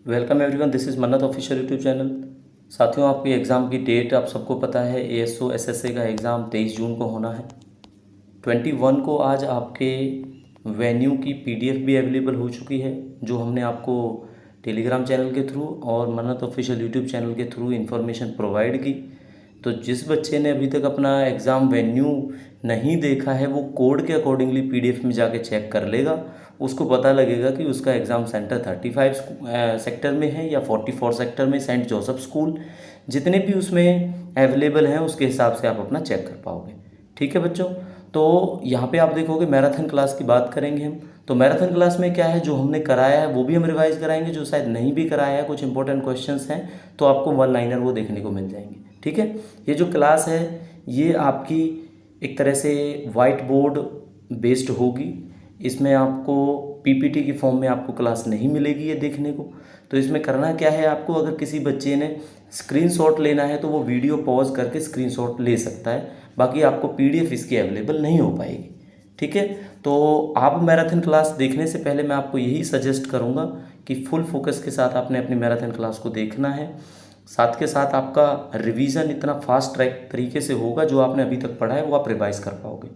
Welcome everyone, this is मन्नत official YouTube channel. साथियों, आपकी एग्ज़ाम की डेट आप सबको पता है। एएसओ एसएसए का एग्ज़ाम 23 जून को होना है। 21 को आज आपके वेन्यू की पीडीएफ भी अवेलेबल हो चुकी है, जो हमने आपको टेलीग्राम चैनल के थ्रू और मन्नत ऑफिशियल यूट्यूब चैनल के थ्रू इन्फॉर्मेशन प्रोवाइड की। तो जिस बच्चे ने अभी तक अपना एग्ज़ाम वेन्यू नहीं देखा है, वो कोड के अकॉर्डिंगली पीडीएफ में जाके चेक कर लेगा। उसको पता लगेगा कि उसका एग्ज़ाम सेंटर 35 सेक्टर में है या 44 सेक्टर में, सेंट जोसेफ स्कूल। जितने भी उसमें अवेलेबल हैं उसके हिसाब से आप अपना चेक कर पाओगे। ठीक है बच्चों, तो यहाँ पे आप देखोगे मैराथन क्लास की बात करेंगे हम। तो मैराथन क्लास में क्या है, जो हमने कराया है वो भी हम रिवाइज कराएंगे, जो शायद नहीं भी कराया है, कुछ इंपॉर्टेंट क्वेश्चंस हैं तो आपको वन लाइनर वो देखने को मिल जाएंगे। ठीक है, ये जो क्लास है ये आपकी एक तरह से वाइट बोर्ड बेस्ड होगी। इसमें आपको पीपीटी की फॉर्म में आपको क्लास नहीं मिलेगी ये देखने को। तो इसमें करना क्या है आपको, अगर किसी बच्चे ने स्क्रीनशॉट लेना है तो वो वीडियो पॉज करके स्क्रीनशॉट ले सकता है, बाकी आपको पीडीएफ इसकी अवेलेबल नहीं हो पाएगी। ठीक है, तो आप मैराथन क्लास देखने से पहले मैं आपको यही सजेस्ट करूँगा कि फुल फोकस के साथ आपने अपनी मैराथन क्लास को देखना है। साथ के साथ आपका रिवीजन इतना फास्ट ट्रैक तरीके से होगा, जो आपने अभी तक पढ़ा है वो आप रिवाइज कर पाओगे।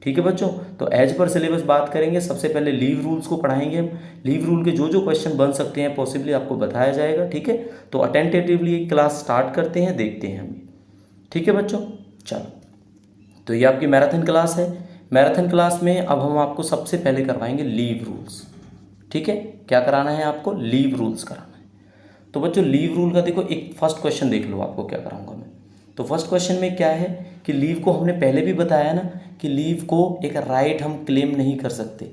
ठीक है बच्चों, तो एज पर सिलेबस बात करेंगे। सबसे पहले लीव रूल्स को पढ़ाएंगे हम। लीव रूल के जो जो क्वेश्चन बन सकते हैं पॉसिबली आपको बताया जाएगा। ठीक है, तो अटेंटेटिवली क्लास स्टार्ट करते हैं, देखते हैं हम। ठीक है बच्चों, चलो, तो ये आपकी मैराथन क्लास है। मैराथन क्लास में अब हम आपको सबसे पहले करवाएंगे लीव रूल्स। ठीक है, क्या कराना है आपको, लीव रूल्स कराना है। तो बच्चों लीव रूल का देखो, एक फर्स्ट क्वेश्चन देख लो आपको क्या कराऊंगा मैं। तो फर्स्ट क्वेश्चन में क्या है कि लीव को हमने पहले भी बताया ना कि लीव को एक राइट हम क्लेम नहीं कर सकते।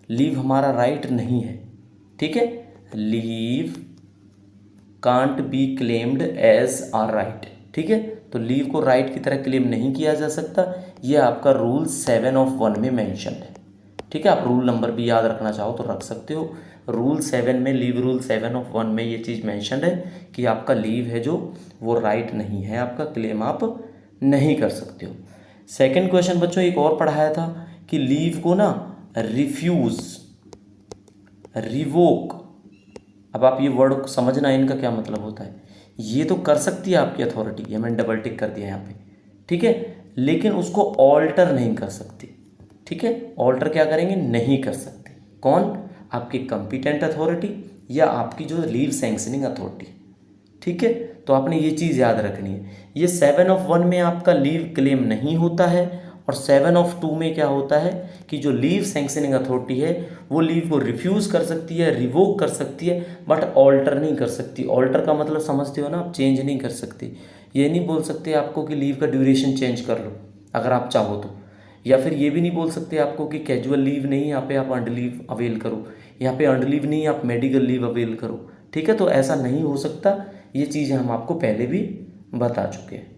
लीव हमारा राइट नहीं है। ठीक है, leave can't be claimed as are right. ठीक है, तो लीव को राइट की तरह क्लेम नहीं किया जा सकता। ये आपका रूल 7(1) में मेंशन है। ठीक है, आप रूल नंबर भी याद रखना चाहो तो रख सकते हो। रूल 7 में, लीव रूल 7(1) में ये चीज़ मेंशन है कि आपका लीव है जो वो राइट नहीं है, आपका क्लेम आप नहीं कर सकते हो। सेकंड क्वेश्चन बच्चों एक और पढ़ाया था कि लीव को ना रिफ्यूज़, रिवोक, अब आप ये वर्ड समझना इनका क्या मतलब होता है। ये तो कर सकती है आपकी अथॉरिटी, ये मैंने डबल टिक कर दिया यहाँ पे। ठीक है, लेकिन उसको ऑल्टर नहीं कर सकती। ठीक है, ऑल्टर क्या करेंगे, नहीं कर सकते। कौन, आपकी कंपिटेंट अथॉरिटी या आपकी जो लीव सैंक्शनिंग अथॉरिटी। ठीक है, तो आपने ये चीज़ याद रखनी है। ये 7(1) में आपका लीव क्लेम नहीं होता है, और 7(2) में क्या होता है कि जो लीव सैंक्शनिंग अथॉरिटी है वो लीव को रिफ्यूज़ कर सकती है, रिवोक कर सकती है, बट ऑल्टर नहीं कर सकती। ऑल्टर का मतलब समझते हो ना आप, चेंज नहीं कर सकती। ये नहीं बोल सकते आपको कि लीव का ड्यूरेशन चेंज कर लो अगर आप चाहो तो, या फिर ये भी नहीं बोल सकते आपको कि कैजुअल लीव नहीं, यहाँ पे आप अर्नड लीव अवेल करो, यहाँ पे अर्नड लीव नहीं, आप मेडिकल लीव अवेल करो। ठीक है, तो ऐसा नहीं हो सकता। ये चीज़ें हम आपको पहले भी बता चुके हैं।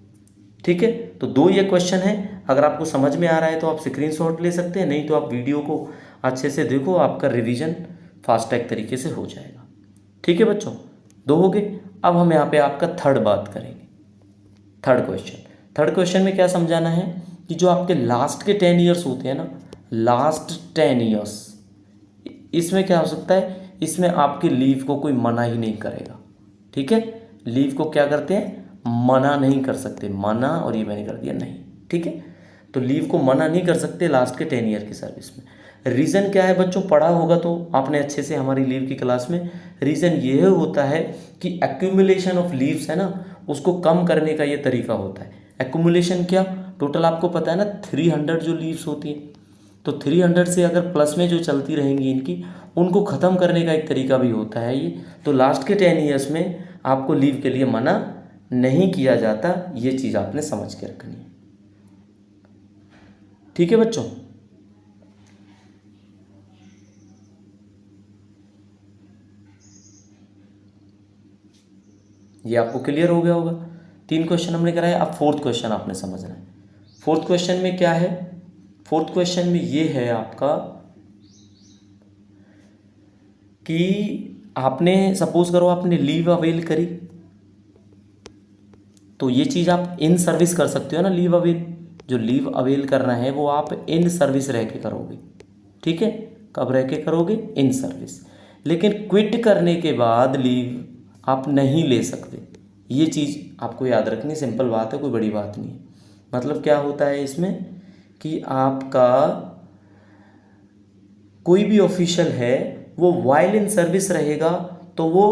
ठीक है, तो दो ये क्वेश्चन है। अगर आपको समझ में आ रहा है तो आप स्क्रीनशॉट ले सकते हैं, नहीं तो आप वीडियो को अच्छे से देखो, आपका रिवीजन फास्ट ट्रैक तरीके से हो जाएगा। ठीक है बच्चों, दो हो गए। अब हम यहाँ पे आपका थर्ड बात करेंगे। थर्ड क्वेश्चन में क्या समझाना है कि जो आपके लास्ट के 10 ईयर्स होते हैं ना, लास्ट 10 ईयर्स, इसमें क्या हो सकता है, इसमें आपके लीव को कोई मना ही नहीं करेगा। ठीक है, लीव को क्या करते हैं, मना नहीं कर सकते। मना, और ये मैंने कर दिया नहीं। ठीक है, तो लीव को मना नहीं कर सकते लास्ट के 10 ईयर की सर्विस में। रीज़न क्या है बच्चों, पढ़ा होगा तो आपने अच्छे से हमारी लीव की क्लास में। रीज़न ये होता है कि एक्यूमुलेशन ऑफ लीव्स है ना, उसको कम करने का ये तरीका होता है। एक्यूमुलेशन क्या, टोटल आपको पता है ना 300 जो लीव्स होती हैं, तो 300 से अगर प्लस में जो चलती रहेंगी इनकी, उनको ख़त्म करने का एक तरीका भी होता है ये। तो लास्ट के 10 ईयर्स में आपको लीव के लिए मना नहीं किया जाता, ये चीज़ आपने समझ के रखनी है। ठीक है बच्चों, ये आपको क्लियर हो गया होगा। 3 क्वेश्चन हमने कराए, अब फोर्थ क्वेश्चन आपने समझना है। फोर्थ क्वेश्चन में क्या है, फोर्थ क्वेश्चन में ये है आपका कि आपने सपोज करो आपने लीव अवेल करी, तो ये चीज़ आप इन सर्विस कर सकते हो ना। लीव अवेल, जो लीव अवेल करना है वो आप इन सर्विस रह के करोगे। ठीक है, कब रह के करोगे, इन सर्विस। लेकिन क्विट करने के बाद लीव आप नहीं ले सकते। ये चीज़ आपको याद रखनी, सिंपल बात है, कोई बड़ी बात नहीं है। मतलब क्या होता है इसमें कि आपका कोई भी ऑफिशियल है वो वाइल इन सर्विस रहेगा तो वो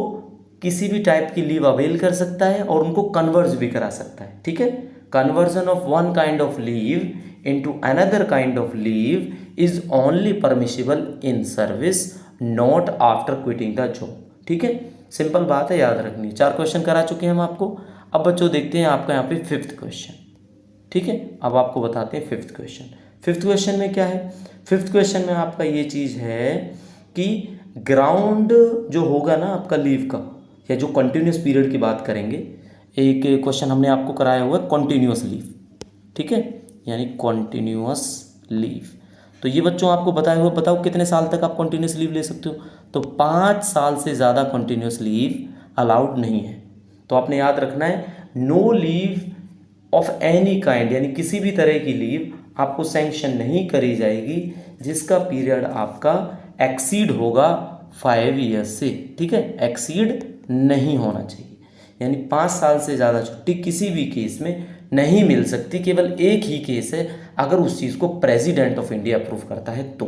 किसी भी टाइप की लीव अवेल कर सकता है और उनको कन्वर्स भी करा सकता है। ठीक है, conversion of one kind of leave into another kind of leave is only permissible in service, not after quitting the job. ठीक है, सिंपल बात है, याद रखनी। 4 क्वेश्चन करा चुके हैं हम आपको। अब बच्चों देखते हैं आपका यहाँ पे 5th क्वेश्चन। ठीक है, अब आपको बताते हैं 5th क्वेश्चन। 5th क्वेश्चन में क्या है? 5th क्वेश्चन में आपका ये चीज़ है कि ग्राउंड जो होगा ना आपका लीव का, या जो कंटिन्यूस पीरियड की बात करेंगे, एक क्वेश्चन हमने आपको कराया हुआ है कॉन्टीन्यूस लीव। ठीक है, यानी कॉन्टीन्यूस लीव। तो ये बच्चों आपको बताया हुआ, बताओ कितने साल तक आप कॉन्टीन्यूस लीव ले सकते हो? तो 5 साल से ज़्यादा कॉन्टीन्यूस लीव अलाउड नहीं है। तो आपने याद रखना है, no leave of any kind, यानी किसी भी तरह की लीव आपको सैंक्शन नहीं करी जाएगी जिसका पीरियड आपका एक्सीड होगा 5 ईयर्स से। ठीक है, एक्सीड नहीं होना चाहिए, यानी 5 साल से ज़्यादा छुट्टी किसी भी केस में नहीं मिल सकती। केवल एक ही केस है, अगर उस चीज़ को प्रेसिडेंट ऑफ इंडिया अप्रूव करता है तो।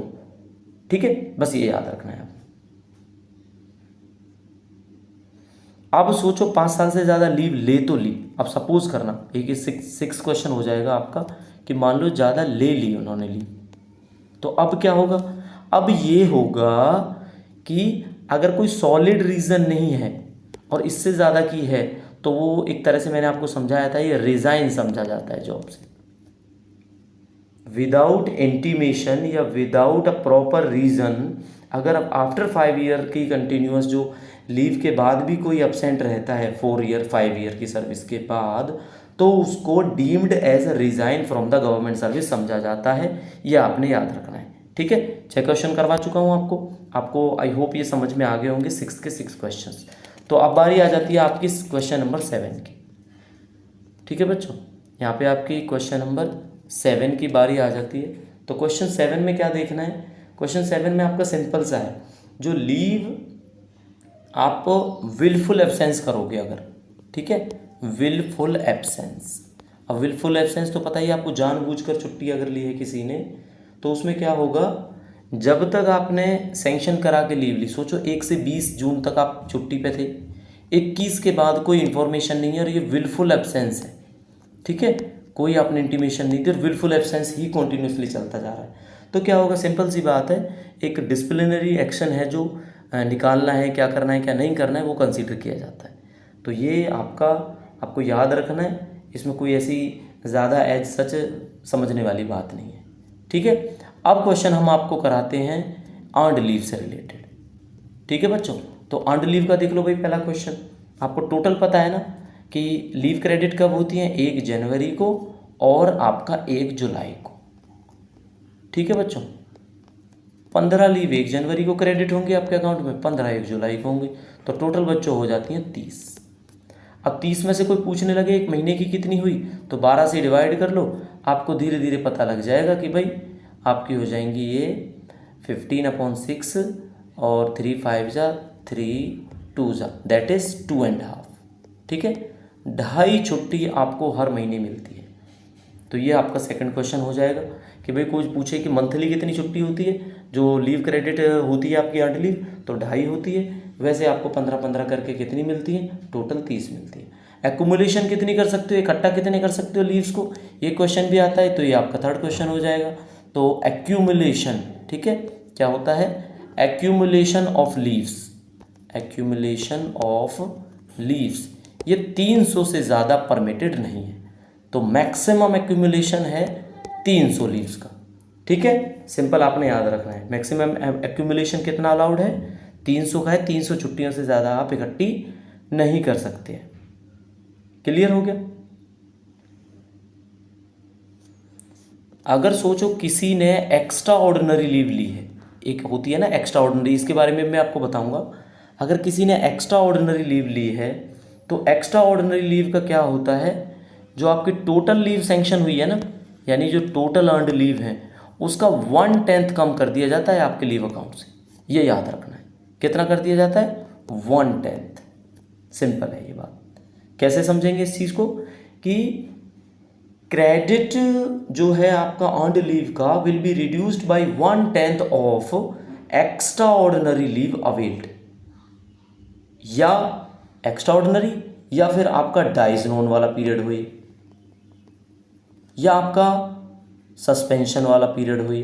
ठीक है, बस ये याद रखना है। अब सोचो 5 साल से ज़्यादा लीव ले तो ली, अब सपोज करना एक 6 क्वेश्चन हो जाएगा आपका कि मान लो ज़्यादा ले ली उन्होंने लीव, तो अब क्या होगा? अब ये होगा कि अगर कोई सॉलिड रीज़न नहीं है और इससे ज़्यादा की है तो वो एक तरह से मैंने आपको समझाया था, ये रिज़ाइन समझा जाता है जॉब से। विदाउट इंटीमेशन या विदाउट अ प्रॉपर रीज़न, अगर अब आफ्टर 5 ईयर की कंटिन्यूस जो लीव के बाद भी कोई एब्सेंट रहता है 4 ईयर 5 ईयर की सर्विस के बाद, तो उसको deemed as resign from the government service समझा जाता है। ये आपने याद रखना है। ठीक है, 6 क्वेश्चन करवा चुका हूँ आपको आई होप ये समझ में आ गए होंगे 6 के 6 क्वेश्चंस। तो अब बारी आ जाती है आपकी क्वेश्चन नंबर 7 की। ठीक है बच्चों, यहाँ पे आपकी क्वेश्चन नंबर 7 की बारी आ जाती है। तो क्वेश्चन 7 में क्या देखना है? क्वेश्चन 7 में आपका सिंपल सा है, जो लीव आप विलफुल एब्सेंस करोगे अगर, ठीक है, विलफुल एब्सेंस। अब विलफुल एब्सेंस तो पता ही आपको, जानबूझकर छुट्टी अगर ली है किसी ने तो उसमें क्या होगा, जब तक आपने सैंक्शन करा के लीव ली, सोचो 1 से 20 जून तक आप छुट्टी पे थे, 21 के बाद कोई इन्फॉर्मेशन नहीं है और ये विलफुल एब्सेंस है। ठीक है, कोई आपने इंटीमेशन नहीं दी और विलफुल एब्सेंस ही कॉन्टीन्यूसली चलता जा रहा है, तो क्या होगा? सिंपल सी बात है, एक डिसिप्लिनरी एक्शन है जो निकालना है, क्या करना है क्या नहीं करना है वो कंसीडर किया जाता है। तो ये आपको याद रखना है, इसमें कोई ऐसी ज़्यादा एज सच समझने वाली बात नहीं है। ठीक है, अब क्वेश्चन हम आपको कराते हैं अर्नड लीव से रिलेटेड। ठीक है बच्चों, तो अर्नड लीव का देख लो भाई। पहला क्वेश्चन, आपको टोटल पता है ना कि लीव क्रेडिट कब होती है? 1 जनवरी को और आपका 1 जुलाई को। ठीक है बच्चों, 15 लीव 1 जनवरी को क्रेडिट होंगे आपके अकाउंट में, 15 1 जुलाई को होंगे, तो टोटल बच्चों हो जाती हैं 30। अब 30 में से कोई पूछने लगे एक महीने की कितनी हुई, तो 12 से डिवाइड कर लो, आपको धीरे धीरे पता लग जाएगा कि भाई आपकी हो जाएंगी ये 15/6 और 3 5 जा 3 2 जा दैट इज़ 2.5। ठीक है, 2.5 छुट्टी आपको हर महीने मिलती है। तो ये आपका सेकंड क्वेश्चन हो जाएगा कि भाई कोई पूछे कि मंथली कितनी छुट्टी होती है, जो लीव क्रेडिट होती है आपकी अर्नड लीव, तो 2.5 होती है। वैसे आपको 15-15 करके कितनी मिलती है? टोटल 30 मिलती है। एक्यूमुलेशन कितनी कर सकते हो, इकट्ठा कितने कर सकते हो लीव्स को, ये क्वेश्चन भी आता है, तो ये आपका थर्ड क्वेश्चन हो जाएगा। तो एक्यूमुलेशन, ठीक है, क्या होता है? Accumulation of leaves, accumulation of leaves ये 300 से ज़्यादा परमिटेड नहीं है, तो मैक्सिमम एक्यूमुलेशन है 300 लीव्स का। ठीक है, सिंपल आपने याद रखना है, मैक्सिमम एक्यूमुलेशन कितना अलाउड है? 300 का है। 300 छुट्टियों से ज़्यादा आप इकट्ठी नहीं कर सकते हैं। क्लियर हो गया? अगर सोचो किसी ने एक्स्ट्रा ऑर्डिनरी लीव ली है, एक होती है ना एक्स्ट्रा ऑर्डिनरी, इसके बारे में मैं आपको बताऊंगा। अगर किसी ने एक्स्ट्रा ऑर्डिनरी लीव ली है तो एक्स्ट्रा ऑर्डिनरी लीव का क्या होता है, जो आपकी टोटल लीव सैंक्शन हुई है ना, यानी जो टोटल अर्नड लीव है उसका 1/10 कम कर दिया जाता है आपके लीव अकाउंट से। ये याद रखना है। कितना कर दिया जाता है? 1/10। सिंपल है ये बात। कैसे समझेंगे इस चीज़ को कि क्रेडिट जो है आपका अर्न्ड लीव का will be reduced by 1/10 of extra ordinary leave availed, या एक्स्ट्रा ऑर्डिनरी या फिर आपका डाइज नोन वाला पीरियड हुई, या आपका सस्पेंशन वाला पीरियड हुई।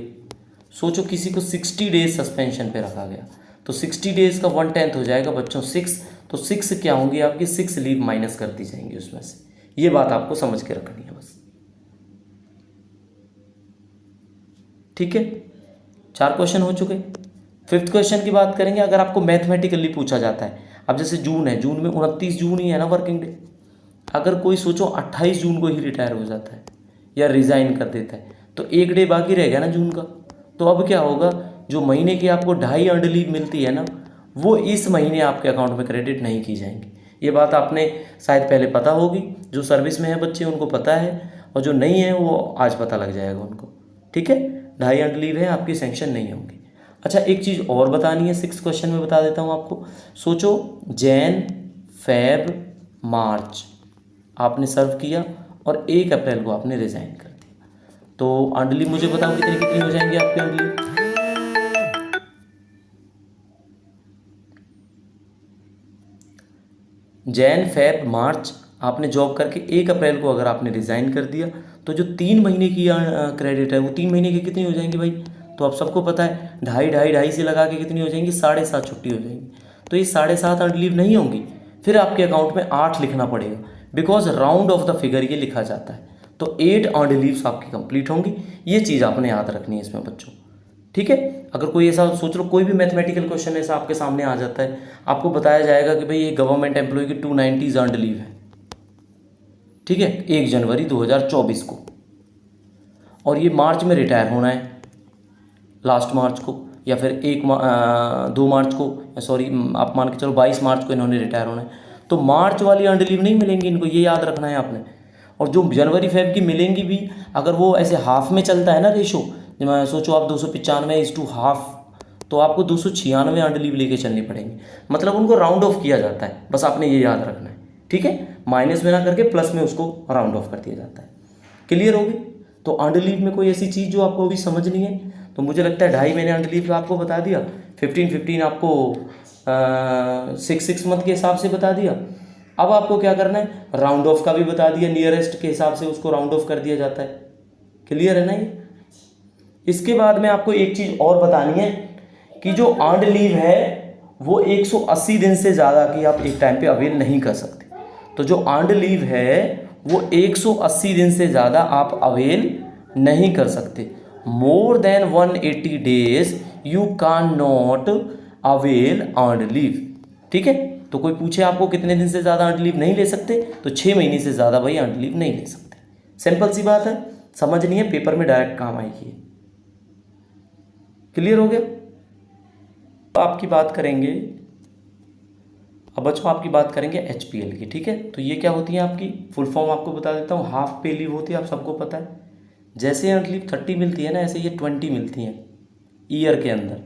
सोचो किसी को 60 डेज सस्पेंशन पे रखा गया, तो 60 डेज का 1/10 हो जाएगा बच्चों 6, तो 6 क्या होंगी आपकी? 6 लीव माइनस कर दी जाएंगी उसमें से। ये बात आपको समझ के रखनी है बस, ठीक है। 4 क्वेश्चन हो चुके। 5th क्वेश्चन की बात करेंगे। अगर आपको मैथमेटिकली पूछा जाता है, अब जैसे जून है, जून में 29 जून ही है ना वर्किंग डे, अगर कोई सोचो 28 जून को ही रिटायर हो जाता है या रिज़ाइन कर देता है, तो 1 डे बाकी रह गया ना जून का, तो अब क्या होगा? जो महीने की आपको 2.5 अर्न्ड लीव मिलती है ना, वो इस महीने आपके अकाउंट में क्रेडिट नहीं की जाएंगी। ये बात आपने शायद पहले पता होगी, जो सर्विस में है बच्चे उनको पता है, और जो नहीं है वो आज पता लग जाएगा उनको, ठीक है। 2.5 अर्न्ड लीव है आपकी, सेंक्शन नहीं होंगी। अच्छा, एक चीज़ और बतानी है, 6th क्वेश्चन में बता देता हूँ आपको। सोचो जैन, फेब, मार्च आपने सर्व किया और 1 अप्रैल को आपने रिज़ाइन कर दिया, तो अर्न्ड लीव मुझे बताओ कितनी कितनी हो जाएंगी आपकी अर्न्ड लीव? जैन, फेब, मार्च आपने जॉब करके 1 अप्रैल को अगर आपने रिज़ाइन कर दिया, तो जो 3 महीने की क्रेडिट है वो 3 महीने की कितनी हो जाएंगी भाई? तो आप सबको पता है, 2.5 से लगा के कितनी हो जाएंगी? 7.5 छुट्टी हो जाएंगी। तो ये 7.5 अर्न्ड लीव नहीं होंगी, फिर आपके अकाउंट में 8 लिखना पड़ेगा, because round of the figure ये लिखा जाता है। तो 8 अर्न्ड लीव्स आपकी कंप्लीट होंगी। ये चीज़ आपने याद रखनी है इसमें बच्चों, ठीक है। अगर कोई ऐसा सोच लो, कोई भी मैथमेटिकल क्वेश्चन ऐसा आपके सामने आ जाता है, आपको बताया जाएगा कि भाई ये गवर्नमेंट एम्प्लॉय की 290 अर्न्ड लीव है, ठीक है, 1 जनवरी 2024 को, और ये मार्च में रिटायर होना है, लास्ट मार्च को, या फिर 2 मार्च को, सॉरी आप मान के चलो 22 मार्च को इन्होंने रिटायर होना है, तो मार्च वाली अर्न्ड लीव नहीं मिलेंगी इनको, ये याद रखना है आपने। और जो जनवरी फेब की मिलेंगी भी, अगर वो ऐसे हाफ में चलता है ना रेशो, सोचो आप 295:1/2, तो आपको 296 अर्न्ड लीव लेके चलनी पड़ेंगी, मतलब उनको राउंड ऑफ किया जाता है, बस आपने ये याद रखना है, ठीक है। माइनस में ना करके प्लस में उसको राउंड ऑफ कर दिया जाता है। क्लियर होगी? तो अर्न्ड लीव में कोई ऐसी चीज़ जो आपको अभी समझनी है, तो मुझे लगता है 2.5 महीने अर्न्ड लीव का आपको बता दिया, 15 आपको 6 मंथ के हिसाब से बता दिया। अब आपको क्या करना है? राउंड ऑफ का भी बता दिया, नियरेस्ट के हिसाब से उसको राउंड ऑफ कर दिया जाता है। क्लियर है ना ये? इसके बाद में आपको एक चीज़ और बतानी है कि जो अर्न्ड लीव है वो 180 दिन से ज़्यादा की आप एक टाइम पे अवेल नहीं कर सकते। तो जो अर्न्ड लीव है वो 180 दिन से ज़्यादा आप अवेल नहीं कर सकते। More than 180 days you can not avail earned leave, ठीक है। तो कोई पूछे आपको कितने दिन से ज़्यादा अर्न्ड लीव नहीं ले सकते, तो 6 महीने से ज़्यादा भाई अर्न्ड लीव नहीं ले सकते। सिंपल सी बात है, समझनी है, पेपर में डायरेक्ट काम आएगी। क्लियर हो गया? तो आपकी बात करेंगे, अब बच्चों आपकी बात करेंगे HPL की, ठीक है। तो ये क्या होती है आपकी फुल फॉर्म आपको बता देता हूँ। हाफ पे लीव होती है, आप सबको पता है। जैसे अर्न्ड लीव 30 मिलती है ना, ऐसे ये 20 मिलती हैं ईयर के अंदर,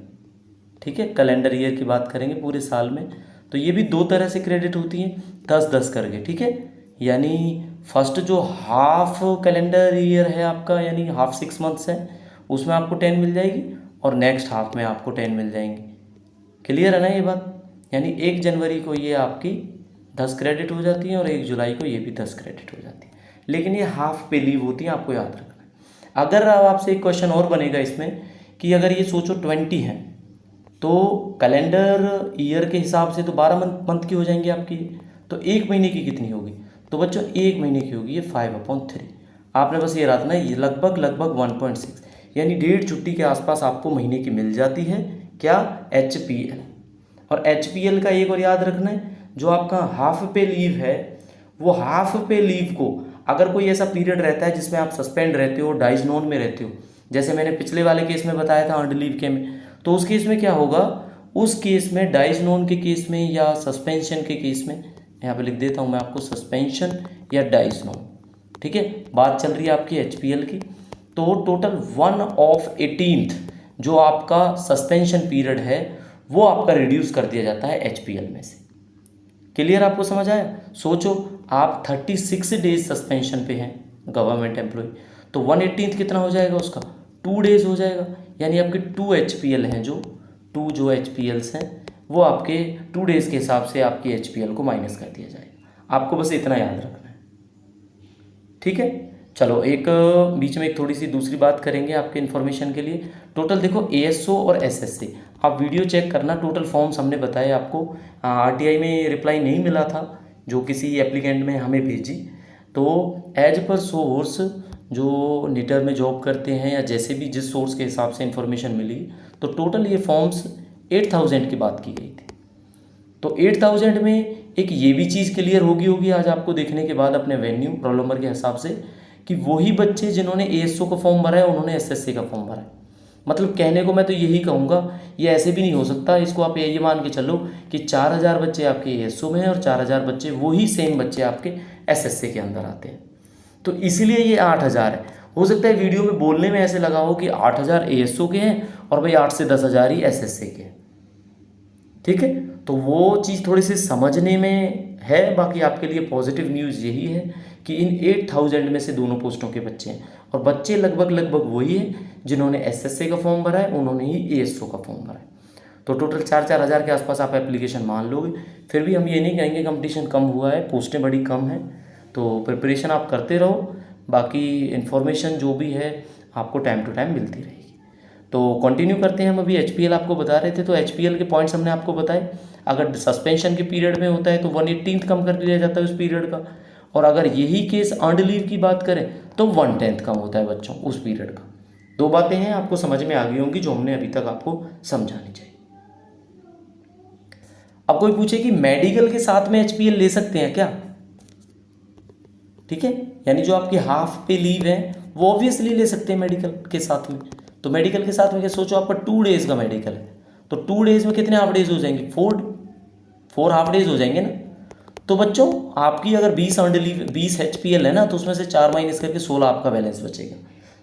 ठीक है। कैलेंडर ईयर की बात करेंगे पूरे साल में, तो ये भी 2 तरह से क्रेडिट होती हैं, 10-10 करके, ठीक है। यानी फर्स्ट जो हाफ कैलेंडर ईयर है आपका, यानी हाफ 6 मंथ्स है, उसमें आपको 10 मिल जाएगी, और नेक्स्ट हाफ में आपको 10 मिल जाएंगी। क्लियर है ना ये बात? यानी 1 जनवरी को ये आपकी 10 क्रेडिट हो जाती हैं, और 1 जुलाई को ये भी 10 क्रेडिट हो जाती है। लेकिन ये हाफ पे लीव होती है, आपको याद रखना है। अगर आपसे एक क्वेश्चन और बनेगा इसमें कि अगर ये सोचो 20 है, तो कैलेंडर ईयर के हिसाब से तो 12 मंथ की हो जाएंगी आपकी, तो 1 महीने की कितनी होगी? तो बच्चों 1 महीने की होगी ये 5/3। आपने बस ये रखना है, ये लगभग 1.6, यानी 1.5 छुट्टी के आसपास आपको महीने की मिल जाती है। क्या? HPL। और HPL का एक और याद रखना है, जो आपका हाफ पे लीव है, वो हाफ पे लीव को अगर कोई ऐसा पीरियड रहता है जिसमें आप सस्पेंड रहते हो, डाइज नोन में रहते हो, जैसे मैंने पिछले वाले केस में बताया था अर्न्ड लीव के में, तो उस केस में क्या होगा? उस केस में डाइज नोन के केस में या सस्पेंशन के केस में, यहाँ पे लिख देता हूँ मैं आपको, सस्पेंशन या डाइज नोन, ठीक है। बात चल रही है आपकी HPL की। तो टोटल 1/18 जो आपका सस्पेंशन पीरियड है, वो आपका रिड्यूस कर दिया जाता है HPL में से। क्लियर, आपको समझ आया? सोचो आप 36 डेज सस्पेंशन पे हैं गवर्नमेंट एम्प्लॉय, तो 1/18 कितना हो जाएगा उसका? 2 डेज हो जाएगा। यानी आपके 2 HPL हैं, जो HPLs हैं वो आपके 2 डेज के हिसाब से आपकी HPL को माइनस कर दिया जाएगा। आपको बस इतना याद रखना है, ठीक है। चलो एक बीच में एक थोड़ी सी दूसरी बात करेंगे आपके इन्फॉर्मेशन के लिए। टोटल देखो ASO और SSA, आप वीडियो चेक करना, टोटल फॉर्म्स हमने बताए आपको। RTI में रिप्लाई नहीं मिला था जो किसी एप्लीकेंट में हमें भेजी, तो एज पर सोर्स जो निटर में जॉब करते हैं या जैसे भी जिस सोर्स के हिसाब से इन्फॉर्मेशन मिली, तो टोटल ये फॉर्म्स 8000 की बात की गई थी। तो 8000 में एक ये भी चीज़ क्लियर होगी आज आपको देखने के बाद अपने वेन्यू रोल नंबर के हिसाब से, कि वही बच्चे जिन्होंने ASO का फॉर्म भरा है उन्होंने SSA का फॉर्म भरा है। मतलब कहने को मैं तो यही कहूँगा, ये ऐसे भी नहीं हो सकता, इसको आप ये मान के चलो कि 4000 बच्चे आपके ASO में हैं और 4000 बच्चे वही सेम बच्चे आपके SSA के अंदर आते हैं, तो इसीलिए ये 8000 है। हो सकता है वीडियो में बोलने में ऐसे लगा हो कि 8000 ASO के हैं और भाई 8 से 10,000 ही SSA के हैं, ठीक है। तो वो चीज़ थोड़ी सी समझने में है। बाकी आपके लिए पॉजिटिव न्यूज़ यही है कि इन 8000 में से दोनों पोस्टों के बच्चे हैं, और बच्चे लगभग वही हैं जिन्होंने SSA का फॉर्म भरा है, उन्होंने ही ASO का फॉर्म भरा है। तो टोटल 4-4 हज़ार के आसपास आप एप्लीकेशन मान लोगे। फिर भी हम ये नहीं कहेंगे कंपटीशन कम हुआ है, पोस्टें बड़ी कम हैं, तो प्रिपरेशन आप करते रहो। बाकी इन्फॉर्मेशन जो भी है आपको टाइम टू टाइम मिलती रहेगी। तो कंटिन्यू करते हैं। हम अभी HPL आपको बता रहे थे, तो HPL के पॉइंट्स हमने आपको बताए। अगर सस्पेंशन के पीरियड में होता है तो 1/18 कम कर दिया जाता है उस पीरियड का, और अगर यही केस अर्नड लीव की बात करें तो 1/10 कम होता है बच्चों उस पीरियड का। 2 बातें हैं, आपको समझ में आ गई होंगी जो हमने अभी तक आपको समझानी चाहिए। अब कोई पूछे कि मेडिकल के साथ में HPL ले सकते हैं क्या? ठीक है, यानी जो आपकी हाफ पे लीव है वो ऑब्वियसली ले सकते हैं मेडिकल के साथ में। तो मेडिकल के साथ में क्या, सोचो आपका 2 डेज का मेडिकल है, तो 2 डेज में कितने हाफ डेज हो जाएंगे? 4 हाफ डेज हो जाएंगे ना। तो बच्चों आपकी अगर 20 अर्नड लीव 20 HPL है ना, तो उसमें से 4 माइनस करके 16 आपका बैलेंस बचेगा।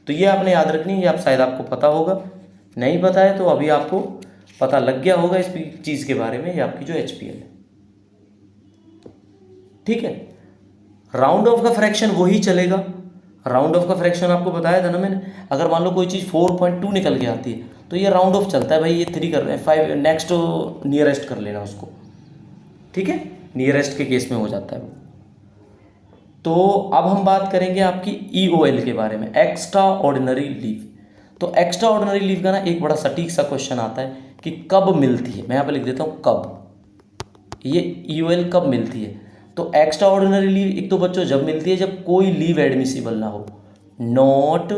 तो ये आपने याद रखनी है, ये आप शायद आपको पता होगा, नहीं पता है तो अभी आपको पता लग गया होगा इस चीज़ के बारे में। ये आपकी जो HPL है, ठीक है। राउंड ऑफ का फ्रैक्शन वही चलेगा। राउंड ऑफ का फ्रैक्शन आपको बताया था ना मैंने, अगर मान लो कोई चीज़ 4.2 निकल के आती है तो ये राउंड ऑफ चलता है भाई, ये 3 कर रहे हैं 5, नेक्स्ट नियरेस्ट कर लेना उसको, ठीक है, नियरेस्ट के केस में हो जाता है वो। तो अब हम बात करेंगे आपकी EOL के बारे में, एक्स्ट्रा ऑर्डिनरी लीव। तो एक्स्ट्रा ऑर्डिनरी लीव का ना एक बड़ा सटीक सा क्वेश्चन आता है कि कब मिलती है। मैं यहाँ पे लिख देता हूँ कब, ये EOL कब मिलती है। तो एक्स्ट्रा ऑर्डिनरी लीव एक तो बच्चों जब मिलती है जब कोई लीव एडमिसिबल ना हो, नॉट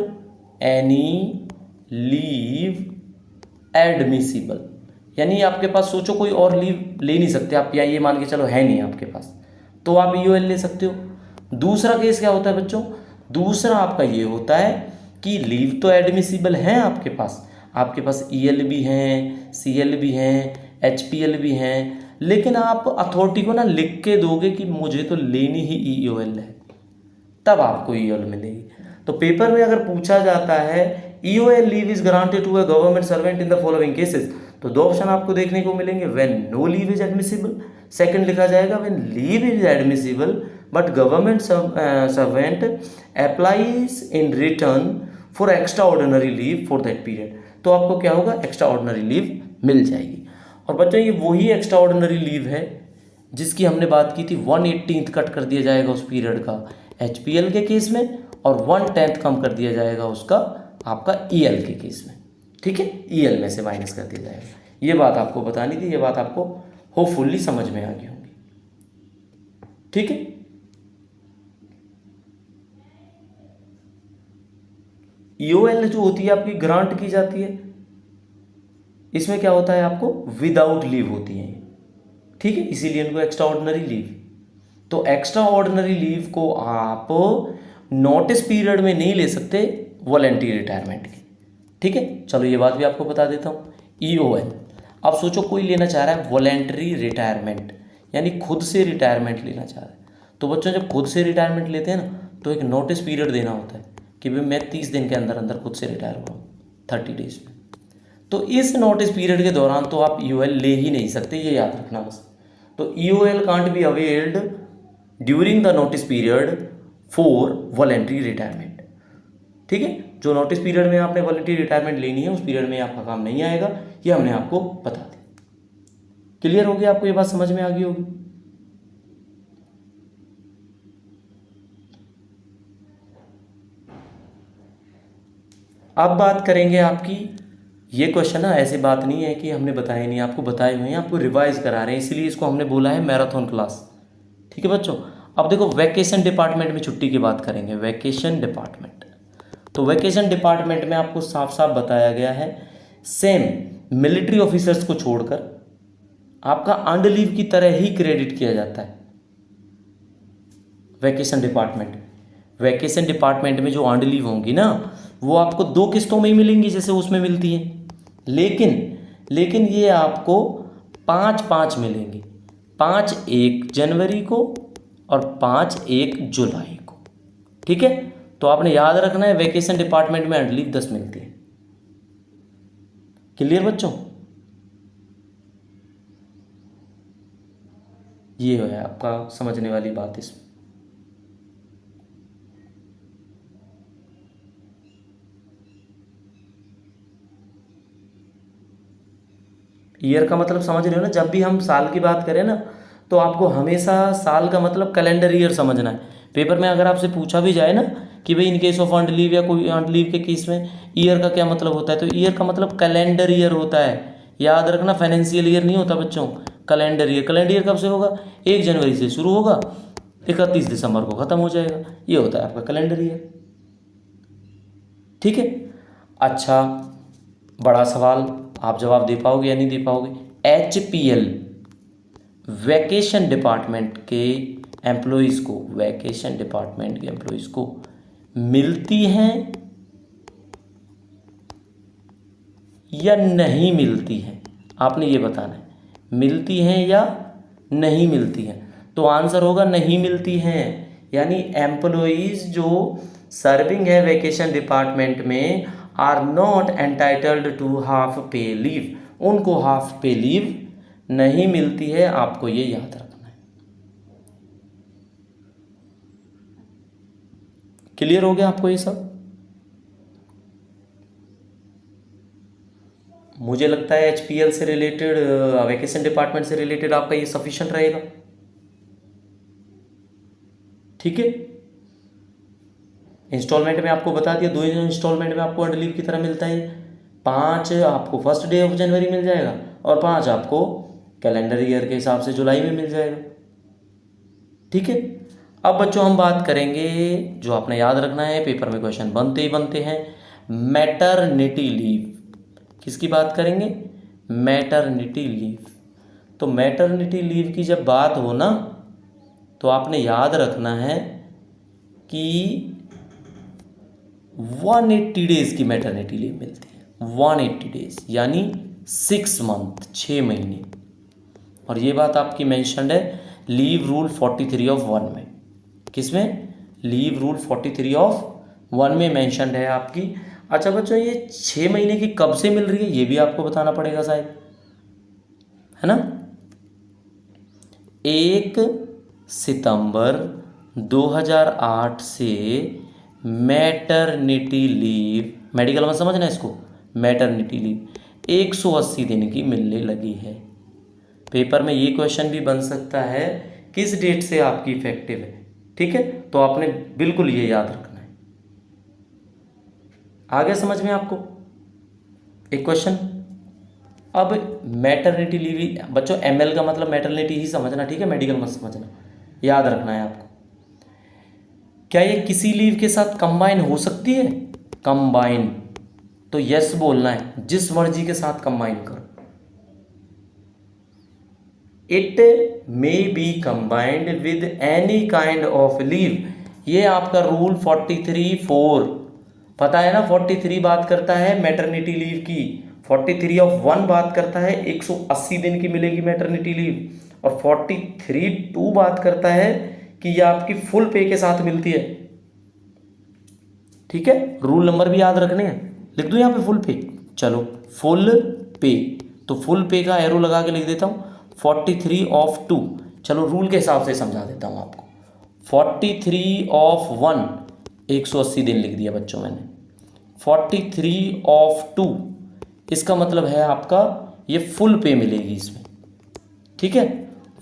एनी लीव एडमिसिबल, यानी आपके पास सोचो कोई और लीव ले नहीं सकते आप, या ये मान के चलो है नहीं आपके पास, तो आप EOL ले सकते हो। दूसरा केस क्या होता है बच्चों, दूसरा आपका ये होता है कि लीव तो एडमिसिबल हैं आपके पास EL भी हैं, CL भी हैं, HPL भी हैं, लेकिन आप अथॉरिटी को ना लिख के दोगे कि मुझे तो लेनी ही EOL है, तब आपको EOL मिलेगी। तो पेपर में अगर पूछा जाता है EOL leave is granted to a government servant in the following cases, तो 2 ऑप्शन आपको देखने को मिलेंगे, when no leave is admissible, second लिखा जाएगा when leave is admissible but government servant applies in return for extraordinary leave for that period. तो आपको क्या होगा, एक्स्ट्रा ऑर्डिनरी लीव मिल जाएगी। और बच्चों ये वही एक्स्ट्रा ऑर्डिनरी लीव है जिसकी हमने बात की थी, 1/18 कट कर दिया जाएगा उस पीरियड का HPL के केस में, और 1/10 कम कर दिया जाएगा उसका आपका EL के केस में, ठीक है, EL में से माइनस कर दिया जाएगा। ये बात आपको बतानी थी, ये बात आपको होपफुली समझ में आ गई होगी, ठीक है। EOL जो होती है आपकी ग्रांट की जाती है, इसमें क्या होता है आपको विदाउट लीव होती है, ठीक है, इसीलिए इनको एक्स्ट्रा ऑर्डिनरी लीव। तो एक्स्ट्रा ऑर्डिनरी लीव को आप नोटिस पीरियड में नहीं ले सकते वॉलंटरी रिटायरमेंट की, ठीक है। चलो ये बात भी आपको बता देता हूँ। EOL, अब सोचो कोई लेना चाह रहा है वॉलंटरी रिटायरमेंट, यानी खुद से रिटायरमेंट लेना चाह रहा है। तो बच्चों जब खुद से रिटायरमेंट लेते हैं ना, तो एक नोटिस पीरियड देना होता है कि भाई मैं 30 दिन के अंदर अंदर खुद से रिटायर हुआ हूँ, 30 डेज में। तो इस नोटिस पीरियड के दौरान तो आप ईओएल ले ही नहीं सकते, ये याद रखना बस। तो EOL can't be availed during the notice period for voluntary retirement. ठीक है, जो नोटिस पीरियड में आपने वॉलेंट्री रिटायरमेंट लेनी है उस पीरियड में आपका काम नहीं आएगा, ये हमने आपको बता दिया। क्लियर हो गया आपको, ये बात समझ में आ गई होगी। अब बात करेंगे आपकी, ये क्वेश्चन ना ऐसी बात नहीं है कि हमने बताए नहीं, आपको बताए हुए हैं, आपको रिवाइज करा रहे हैं, इसलिए इसको हमने बोला है मैराथन क्लास। ठीक है बच्चों, अब देखो वैकेशन डिपार्टमेंट में छुट्टी की बात करेंगे। वैकेशन डिपार्टमेंट, तो वैकेशन डिपार्टमेंट में आपको साफ साफ बताया गया है, सेम मिलिट्री ऑफिसर्स को छोड़कर आपका अर्नड लीव की तरह ही क्रेडिट किया जाता है वैकेशन डिपार्टमेंट। वैकेशन डिपार्टमेंट में जो अर्नड लीव होंगी ना, वो आपको 2 किस्तों में ही मिलेंगी जैसे उसमें मिलती हैं, लेकिन ये आपको 5-5 मिलेंगी, 5 1 जनवरी को और 5 1 जुलाई को। ठीक है, तो आपने याद रखना है वैकेशन डिपार्टमेंट में अर्नड लीव 10 मिलती है। क्लियर बच्चों, ये है आपका समझने वाली बात इसमें। ईयर का मतलब समझ रहे हो ना, जब भी हम साल की बात करें ना तो आपको हमेशा साल का मतलब कैलेंडर ईयर समझना है। पेपर में अगर आपसे पूछा भी जाए ना कि भाई in case of earned leave या कोई अर्नड लीव के केस में ईयर का क्या मतलब होता है, तो ईयर का मतलब कैलेंडर ईयर होता है। याद रखना, फाइनेंशियल ईयर नहीं होता बच्चों, कैलेंडर ईयर। कैलेंडर ईयर कब से होगा? 1 जनवरी से शुरू होगा, 31 दिसंबर को ख़त्म हो जाएगा, ये होता है आपका कैलेंडर ईयर। ठीक है, अच्छा बड़ा सवाल, आप जवाब दे पाओगे या नहीं दे पाओगे। HPL वैकेशन डिपार्टमेंट के एम्प्लॉयज़ को, वैकेशन डिपार्टमेंट के एम्प्लॉयज़ को मिलती हैं या नहीं मिलती हैं, आपने ये बताना है, मिलती हैं या नहीं मिलती हैं। तो आंसर होगा नहीं मिलती हैं, यानी एम्प्लॉयज़ जो सर्विंग है वैकेशन डिपार्टमेंट में are not entitled to half pay leave, उनको हाफ पे लीव नहीं मिलती है, आपको ये याद रखना है। क्लियर हो गया आपको ये सब? मुझे लगता है HPL से रिलेटेड, वैकेशन डिपार्टमेंट से रिलेटेड आपका ये सफिशिएंट रहेगा। ठीक है, इंस्टॉलमेंट में आपको बता दिया, 2 इंस्टॉलमेंट में आपको अर्नड लीव की तरह मिलता है। 5 आपको फर्स्ट डे ऑफ जनवरी मिल जाएगा और 5 आपको कैलेंडर ईयर के हिसाब से जुलाई में मिल जाएगा। ठीक है, अब बच्चों हम बात करेंगे, जो आपने याद रखना है, पेपर में क्वेश्चन बनते ही बनते हैं, मैटरनिटी लीव। किसकी बात करेंगे? Maternity leave. तो मैटरनिटी लीव की जब बात हो ना, तो आपने याद रखना है कि 180 डेज की मैटरनिटी लीव मिलती है। 180 डेज यानी 6 मंथ, 6 महीने। और ये बात आपकी मेंशन्ड है लीव रूल 43(1) में। किसमें? लीव रूल 43(1) में मेंशन्ड है आपकी। अच्छा बच्चों, ये 6 महीने की कब से मिल रही है ये भी आपको बताना पड़ेगा शायद, है ना। 1 सितंबर 2008 से मैटरनिटी लीव, मेडिकल में समझना इसको, मैटरनिटी लीव 180 दिन की मिलने लगी है। पेपर में ये क्वेश्चन भी बन सकता है, किस डेट से आपकी इफेक्टिव है। ठीक है, तो आपने बिल्कुल ये याद रखना है। आ गया समझ में आपको एक क्वेश्चन। अब मैटरनिटी लीव बच्चों, ML का मतलब मैटरनिटी ही समझना, ठीक है, मेडिकल मत समझना, याद रखना है आपको। क्या ये किसी लीव के साथ कंबाइन हो सकती है? कंबाइन, तो यस बोलना है, जिस मर्जी के साथ कंबाइन करो। It may be combined with any kind of leave, ये आपका रूल 43(4) पता है ना। 43 बात करता है मैटरनिटी लीव की, 43(1) बात करता है 180 दिन की मिलेगी मैटरनिटी लीव, और 43(2) बात करता है कि ये आपकी फुल पे के साथ मिलती है। ठीक है, रूल नंबर भी याद रखने हैं, लिख दूं यहाँ पे फुल पे, चलो फुल पे, तो फुल पे का एरो लगा के लिख देता हूँ 43 ऑफ 2। चलो रूल के हिसाब से समझा देता हूँ आपको। 43 ऑफ 1 180 दिन लिख दिया बच्चों मैंने। 43 ऑफ 2 इसका मतलब है आपका ये फुल पे मिलेगी इसमें, ठीक है।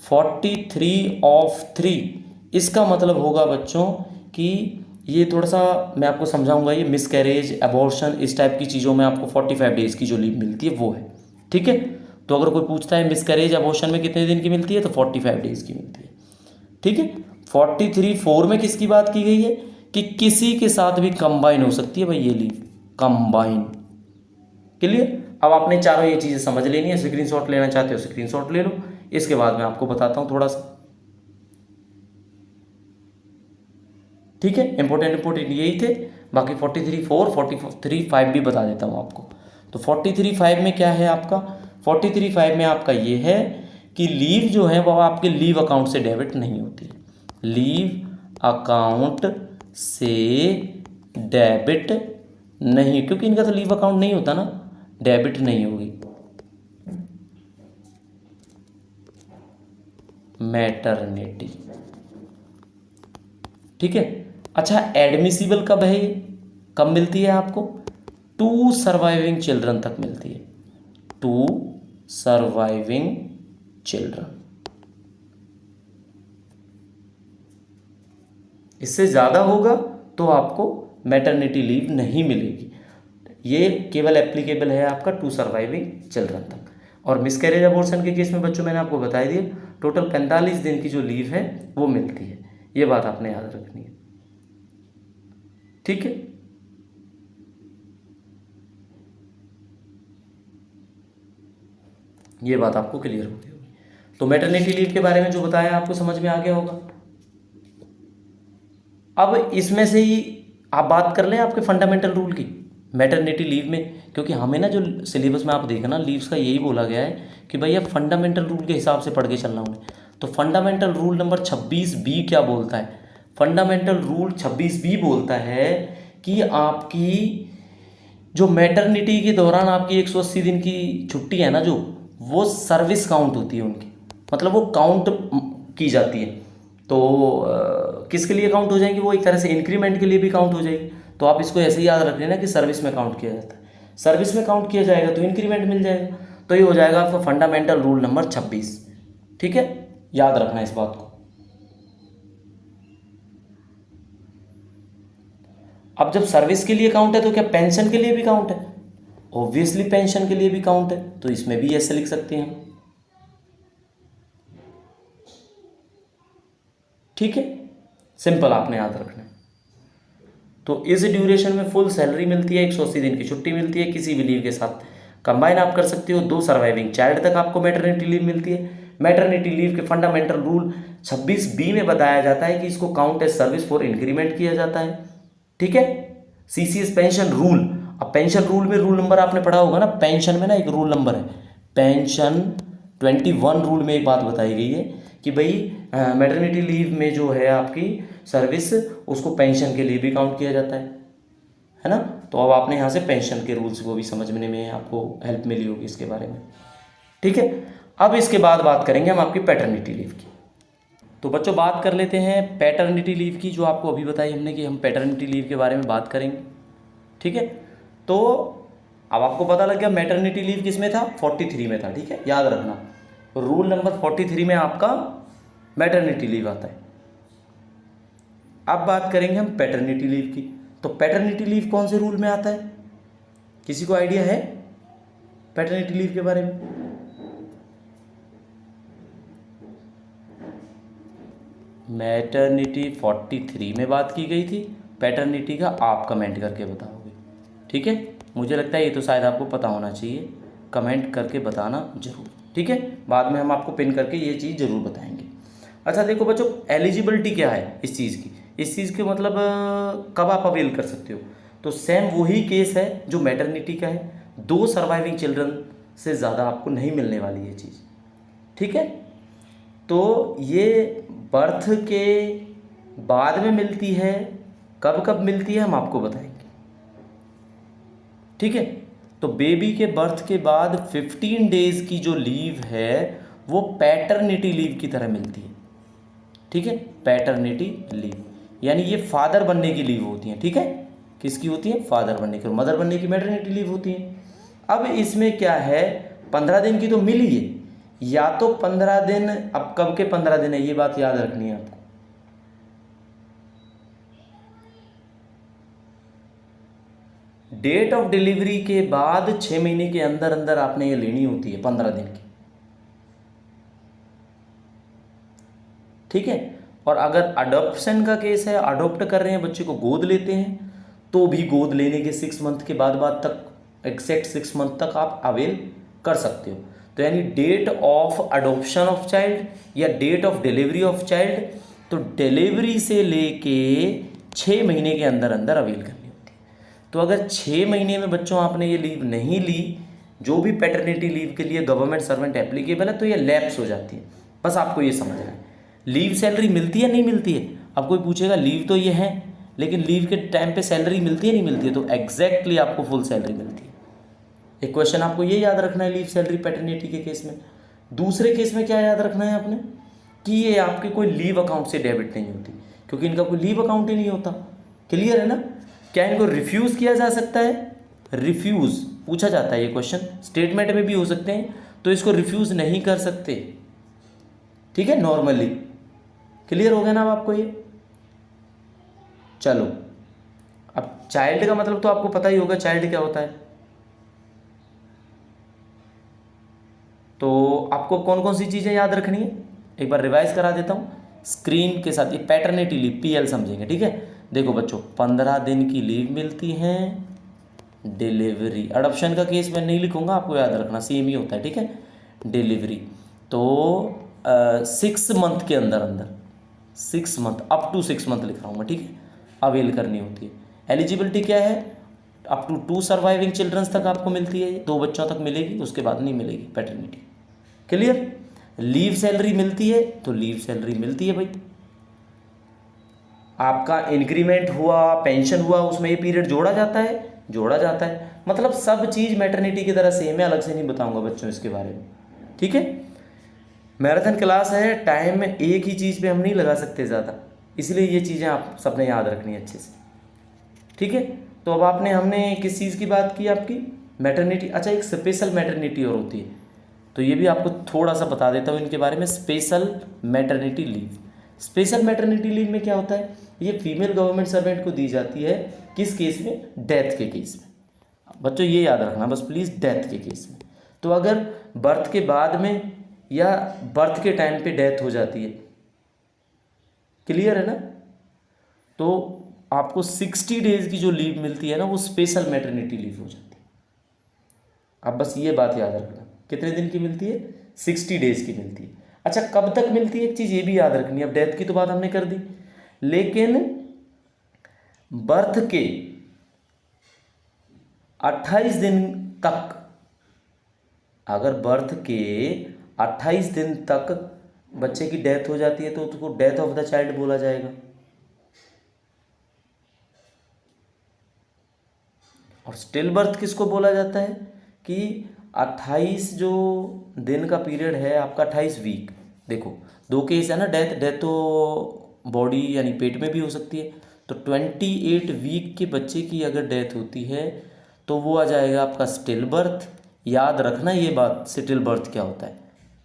43 ऑफ 3 इसका मतलब होगा बच्चों कि ये थोड़ा सा मैं आपको समझाऊंगा, ये मिसकैरेज, एबॉर्शन, इस टाइप की चीज़ों में आपको 45 डेज़ की जो लीव मिलती है वो है, ठीक है। तो अगर कोई पूछता है मिसकैरेज एबॉर्शन में कितने दिन की मिलती है, तो 45 डेज़ की मिलती है, ठीक है। 43(4) में किसकी बात की गई है कि किसी के साथ भी कंबाइन हो सकती है भाई ये लीव, कंबाइन। क्लियर। अब आपने चारों ये चीज़ें समझ लेनी है, स्क्रीनशॉट लेना चाहते हो स्क्रीनशॉट ले लो। इसके बाद मैं आपको बताता हूँ थोड़ा सा, ठीक है। इंपॉर्टेंट यही थे, बाकी 43(4), 43(5) भी बता देता हूँ आपको। तो 43(5) में क्या है आपका, 43(5) में आपका ये है कि लीव जो है वो आपके लीव अकाउंट से डेबिट नहीं होती, लीव अकाउंट से डेबिट नहीं, क्योंकि इनका तो लीव अकाउंट नहीं होता ना, डेबिट नहीं होगी। मैटरनिटी, ठीक है। अच्छा एडमिसिबल कब है ये, कब मिलती है आपको, 2 सर्वाइविंग चिल्ड्रन तक मिलती है, 2 सर्वाइविंग चिल्ड्रन। इससे ज़्यादा होगा तो आपको मैटरनिटी लीव नहीं मिलेगी। ये केवल एप्लीकेबल है आपका 2 सर्वाइविंग चिल्ड्रन तक। और मिसकैरेज अबॉर्शन के केस में बच्चों मैंने आपको बता दिया, टोटल 45 दिन की जो लीव है वो मिलती है, ये बात आपने याद रखनी है, ठीक है। ये बात आपको क्लियर होगी। तो मैटरनिटी लीव के बारे में जो बताया आपको समझ में आ गया होगा। अब इसमें से ही आप बात कर लें आपके फंडामेंटल रूल की मैटरनिटी लीव में, क्योंकि हमें ना जो सिलेबस में आप देखना लीव्स का यही बोला गया है कि भैया फंडामेंटल रूल के हिसाब से पढ़ के चलना उन्हें। तो फंडामेंटल रूल नंबर 26B क्या बोलता है, फंडामेंटल रूल 26B बोलता है कि आपकी जो मैटरनिटी के दौरान आपकी 180 दिन की छुट्टी है ना, जो वो सर्विस काउंट होती है उनकी, मतलब वो काउंट की जाती है। तो किसके लिए काउंट हो जाएंगी, वो एक तरह से इंक्रीमेंट के लिए भी काउंट हो जाएगी। तो आप इसको ऐसे ही याद रख लेना कि सर्विस में काउंट किया जाता है, सर्विस में काउंट किया जाएगा तो इंक्रीमेंट मिल जाएगा। तो ये हो जाएगा आपका फंडामेंटल रूल नंबर 26, ठीक है, याद रखना इस बात को। अब जब सर्विस के लिए काउंट है तो क्या पेंशन के लिए भी काउंट है, ऑब्वियसली पेंशन के लिए भी काउंट है, तो इसमें भी ऐसे लिख सकते हैं, ठीक है। सिंपल आपने याद रखना है। तो इस ड्यूरेशन में फुल सैलरी मिलती है, 180 दिन की छुट्टी मिलती है, किसी भी लीव के साथ कंबाइन आप कर सकते हो, 2 सर्वाइविंग चाइल्ड तक आपको मैटरनिटी लीव मिलती है। मैटरनिटी लीव के फंडामेंटल रूल 26B में बताया जाता है कि इसको count as service for increment किया जाता है, ठीक है। CCS पेंशन रूल, अब पेंशन रूल में रूल नंबर आपने पढ़ा होगा ना, पेंशन में ना एक रूल नंबर है, पेंशन 21 रूल में एक बात बताई गई है कि भाई मैटरनिटी लीव में जो है आपकी सर्विस, उसको पेंशन के लिए भी काउंट किया जाता है ना। तो अब आपने यहाँ से पेंशन के रूल्स को भी समझने में आपको हेल्प मिली होगी इसके बारे में, ठीक है। अब इसके बाद बात करेंगे हम आपकी पैटर्निटी लीव की। तो बच्चों बात कर लेते हैं पैटर्निटी लीव की, जो आपको अभी बताई हमने कि हम पैटर्निटी लीव के बारे में बात करेंगे, ठीक है। तो अब आपको पता लग गया मैटरनिटी लीव किस में था, 43 में था, ठीक है, याद रखना रूल नंबर 43 में आपका मैटरनिटी लीव आता है। अब बात करेंगे हम पैटर्निटी लीव की। तो पैटर्निटी लीव कौन से रूल में आता है, किसी को आइडिया है पैटर्निटी लीव के बारे में? मैटरनिटी 43 में बात की गई थी, पैटर्निटी का आप कमेंट करके बताओगे, ठीक है। मुझे लगता है ये तो शायद आपको पता होना चाहिए, कमेंट करके बताना जरूर, ठीक है। बाद में हम आपको पिन करके ये चीज़ ज़रूर बताएंगे। अच्छा देखो बच्चों, एलिजिबिलिटी क्या है इस चीज़ की, इस चीज़ के मतलब कब आप अवेल कर सकते हो, तो सेम वही केस है जो मैटरनिटी का है, 2 सर्वाइविंग चिल्ड्रन से ज़्यादा आपको नहीं मिलने वाली ये चीज़, ठीक है। तो ये बर्थ के बाद में मिलती है, कब कब मिलती है हम आपको बताएंगे, ठीक है। तो बेबी के बर्थ के बाद 15 डेज की जो लीव है वो पैटर्निटी लीव की तरह मिलती है, ठीक है, पैटर्निटी लीव, यानी ये फादर बनने की लीव होती है, ठीक है, किसकी होती है, फादर बनने की, और मदर बनने की मैटरनिटी लीव होती है। अब इसमें क्या है, 15 दिन की तो मिली है, या तो 15 दिन, अब कब के 15 दिन है ये बात याद रखनी है आपको, डेट ऑफ डिलीवरी के बाद 6 महीने के अंदर अंदर आपने ये लेनी होती है 15 दिन की, ठीक है। और अगर अडॉप्शन का केस है, अडॉप्ट कर रहे हैं बच्चे को, गोद लेते हैं, तो भी गोद लेने के 6 मंथ के बाद तक, एक्जैक्ट 6 मंथ तक आप अवेल कर सकते हो। तो यानी date of adoption of child या date of delivery of child, तो डिलीवरी से लेके 6 महीने के अंदर अंदर अवेल करनी होती है। तो अगर 6 महीने में बच्चों आपने ये लीव नहीं ली, जो भी पैटर्निटी लीव के लिए गवर्नमेंट सर्वेंट एप्लीकेबल है, तो ये लैप्स हो जाती है। बस आपको ये समझना है, लीव सैलरी मिलती है नहीं मिलती है। अब कोई पूछेगा लीव तो ये है, लेकिन लीव के टाइम पे सैलरी मिलती है नहीं मिलती है, तो एग्जैक्टली आपको फुल सैलरी मिलती है। एक क्वेश्चन आपको ये याद रखना है लीव सैलरी पैटर्निटी के केस में। दूसरे केस में क्या याद रखना है आपने, कि ये आपके कोई लीव अकाउंट से डेबिट नहीं होती, क्योंकि इनका कोई लीव अकाउंट ही नहीं होता। क्लियर है ना। क्या इनको रिफ्यूज़ किया जा सकता है, रिफ्यूज़ पूछा जाता है ये क्वेश्चन, स्टेटमेंट में भी हो सकते हैं, तो इसको रिफ्यूज़ नहीं कर सकते, ठीक है, नॉर्मली। क्लियर हो गया ना अब आपको ये। चलो, अब चाइल्ड का मतलब तो आपको पता ही होगा, चाइल्ड क्या होता है। तो आपको कौन कौन सी चीज़ें याद रखनी है, एक बार रिवाइज करा देता हूँ स्क्रीन के साथ। ये पैटर्निटी लीव, PL समझेंगे, ठीक है। देखो बच्चों, 15 दिन की लीव मिलती है, डिलीवरी, अडॉप्शन का केस मैं नहीं लिखूंगा, आपको याद रखना सेम ही होता है, ठीक है। डिलीवरी तो 6 मंथ के अंदर अंदर, 6 मंथ, अप टू 6 मंथ लिख रहा हूँ मैं, ठीक है, अवेल करनी होती है। एलिजिबिलिटी क्या है, अप टू 2 सर्वाइविंग चिल्ड्रंस तक आपको मिलती है, 2 बच्चों तक मिलेगी, उसके बाद नहीं मिलेगी पैटर्निटी। क्लियर। लीव सैलरी मिलती है, तो लीव सैलरी मिलती है भाई। आपका इंक्रीमेंट हुआ, पेंशन हुआ, उसमें ये पीरियड जोड़ा जाता है, जोड़ा जाता है। मतलब सब चीज़ मैटरनिटी की तरह सेम है, अलग से नहीं बताऊंगा बच्चों इसके बारे में, ठीक है। मैराथन क्लास है, टाइम में एक ही चीज़ पे हम नहीं लगा सकते ज़्यादा, इसलिए ये चीज़ें आप सबने याद रखनी है अच्छे से, ठीक है। तो अब हमने किस चीज़ की बात की, आपकी मैटरनिटी। अच्छा, एक स्पेशल मैटरनिटी और होती है, तो ये भी आपको थोड़ा सा बता देता हूँ इनके बारे में। Special maternity leave, special maternity leave में क्या होता है, ये फीमेल गवर्नमेंट सर्वेंट को दी जाती है, किस केस में, डेथ के केस में। बच्चों ये याद रखना बस प्लीज़, डेथ के केस में। तो अगर बर्थ के बाद में या बर्थ के टाइम पे डेथ हो जाती है, क्लियर है ना, तो आपको 60 डेज की जो लीव मिलती है ना, वो स्पेशल मैटरनिटी लीव हो जाती है। अब बस ये बात याद रखना, कितने दिन की मिलती है, 60 डेज की मिलती है। अच्छा, कब तक मिलती है, एक चीज़ ये भी याद रखनी है। अब डेथ की तो बात हमने कर दी, लेकिन बर्थ के 28 दिन तक, अगर बर्थ के 28 दिन तक बच्चे की डेथ हो जाती है, तो उसको डेथ ऑफ द चाइल्ड बोला जाएगा। और स्टिल बर्थ किसको बोला जाता है, कि 28 जो दिन का पीरियड है आपका, 28 वीक। देखो 2 केस है ना, डेथ तो बॉडी यानी पेट में भी हो सकती है, तो 28 वीक के बच्चे की अगर डेथ होती है, तो वो आ जाएगा आपका स्टिल बर्थ। याद रखना ये बात, स्टिल बर्थ क्या होता है,